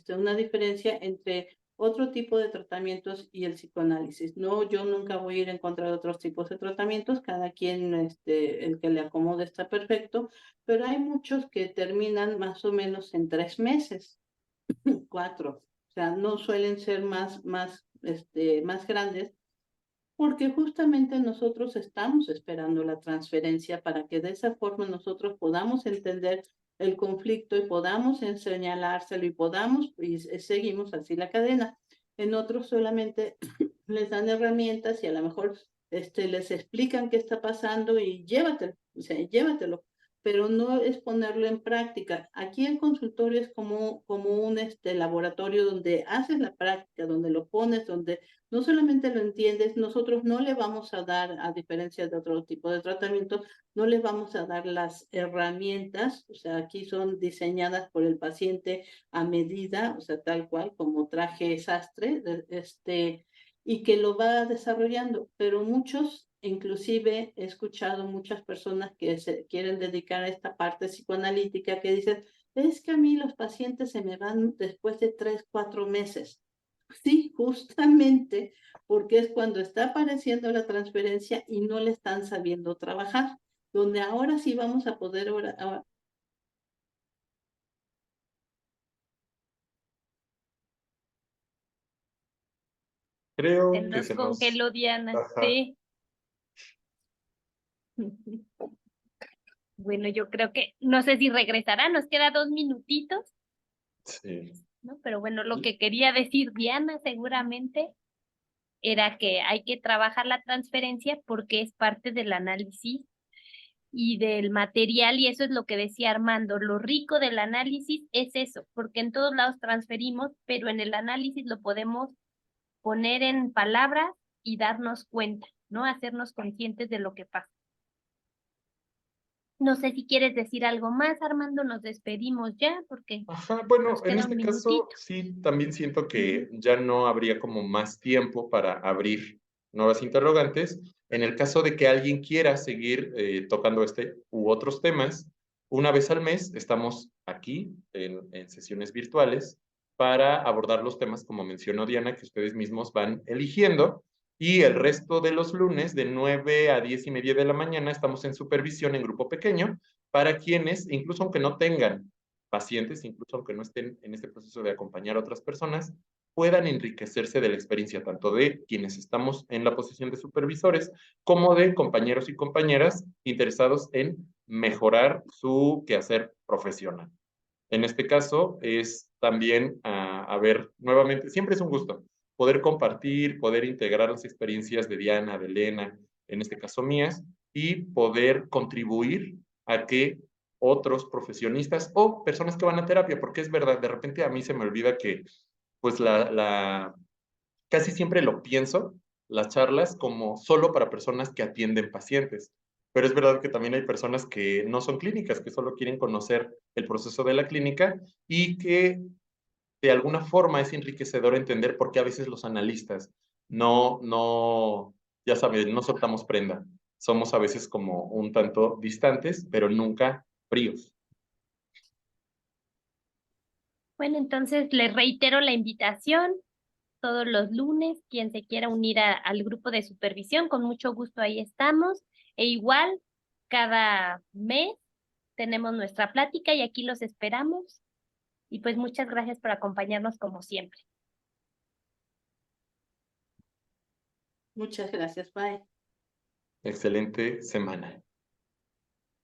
una diferencia entre otro tipo de tratamientos y el psicoanálisis. No, yo nunca voy a ir en contra de otros tipos de tratamientos, cada quien, el que le acomode está perfecto, pero hay muchos que terminan más o menos en 3 meses, 4, o sea, no suelen ser más grandes, porque justamente nosotros estamos esperando la transferencia para que de esa forma nosotros podamos entender el conflicto y podamos señalárselo y podamos, y seguimos así la cadena. En otros solamente les dan herramientas y a lo mejor les explican qué está pasando y llévatelo, o sea, llévatelo, pero no es ponerlo en práctica. Aquí el consultorio es como un laboratorio donde haces la práctica, donde lo pones, donde no solamente lo entiendes, nosotros no le vamos a dar, a diferencia de otro tipo de tratamiento, no les vamos a dar las herramientas, o sea, aquí son diseñadas por el paciente a medida, o sea, tal cual, como traje sastre, y que lo va desarrollando, pero muchos, inclusive he escuchado muchas personas que se quieren dedicar a esta parte psicoanalítica que dicen, es que a mí los pacientes se me van después de 3, 4 meses. Sí, justamente porque es cuando está apareciendo la transferencia y no le están sabiendo trabajar, donde ahora sí vamos a poder Se Creo que nos se nos... congeló Diana, Ajá, sí. Bueno, yo creo que, no sé si regresará, nos queda 2 minutitos, sí. ¿no? Pero bueno, lo que quería decir Diana seguramente era que hay que trabajar la transferencia porque es parte del análisis y del material, y eso es lo que decía Armando, lo rico del análisis es eso, porque en todos lados transferimos, pero en el análisis lo podemos poner en palabras y darnos cuenta, ¿no? Hacernos conscientes de lo que pasa. No sé si quieres decir algo más, Armando, nos despedimos ya porque Ajá, bueno, nos en queda un este caso minutito. sí, también siento que ya no habría como más tiempo para abrir nuevas interrogantes. En el caso de que alguien quiera seguir tocando este u otros temas, una vez al mes estamos aquí en sesiones virtuales para abordar los temas, como mencionó Diana, que ustedes mismos van eligiendo. Y el resto de los lunes, de 9 a 10:30 de la mañana, estamos en supervisión en grupo pequeño para quienes, incluso aunque no tengan pacientes, incluso aunque no estén en este proceso de acompañar a otras personas, puedan enriquecerse de la experiencia tanto de quienes estamos en la posición de supervisores como de compañeros y compañeras interesados en mejorar su quehacer profesional. En este caso es también, a ver, nuevamente, siempre es un gusto poder compartir, poder integrar las experiencias de Diana, de Elena, en este caso mías, y poder contribuir a que otros profesionistas o personas que van a terapia, porque es verdad, de repente a mí se me olvida que pues casi siempre lo pienso, las charlas, como solo para personas que atienden pacientes. Pero es verdad que también hay personas que no son clínicas, que solo quieren conocer el proceso de la clínica y que de alguna forma es enriquecedor entender por qué a veces los analistas ya saben, no soltamos prenda. Somos a veces como un tanto distantes, pero nunca fríos. Bueno, entonces les reitero la invitación todos los lunes, quien se quiera unir al grupo de supervisión, con mucho gusto ahí estamos. E igual, cada mes tenemos nuestra plática y aquí los esperamos. Y pues muchas gracias por acompañarnos como siempre. Muchas gracias, bye. Excelente semana.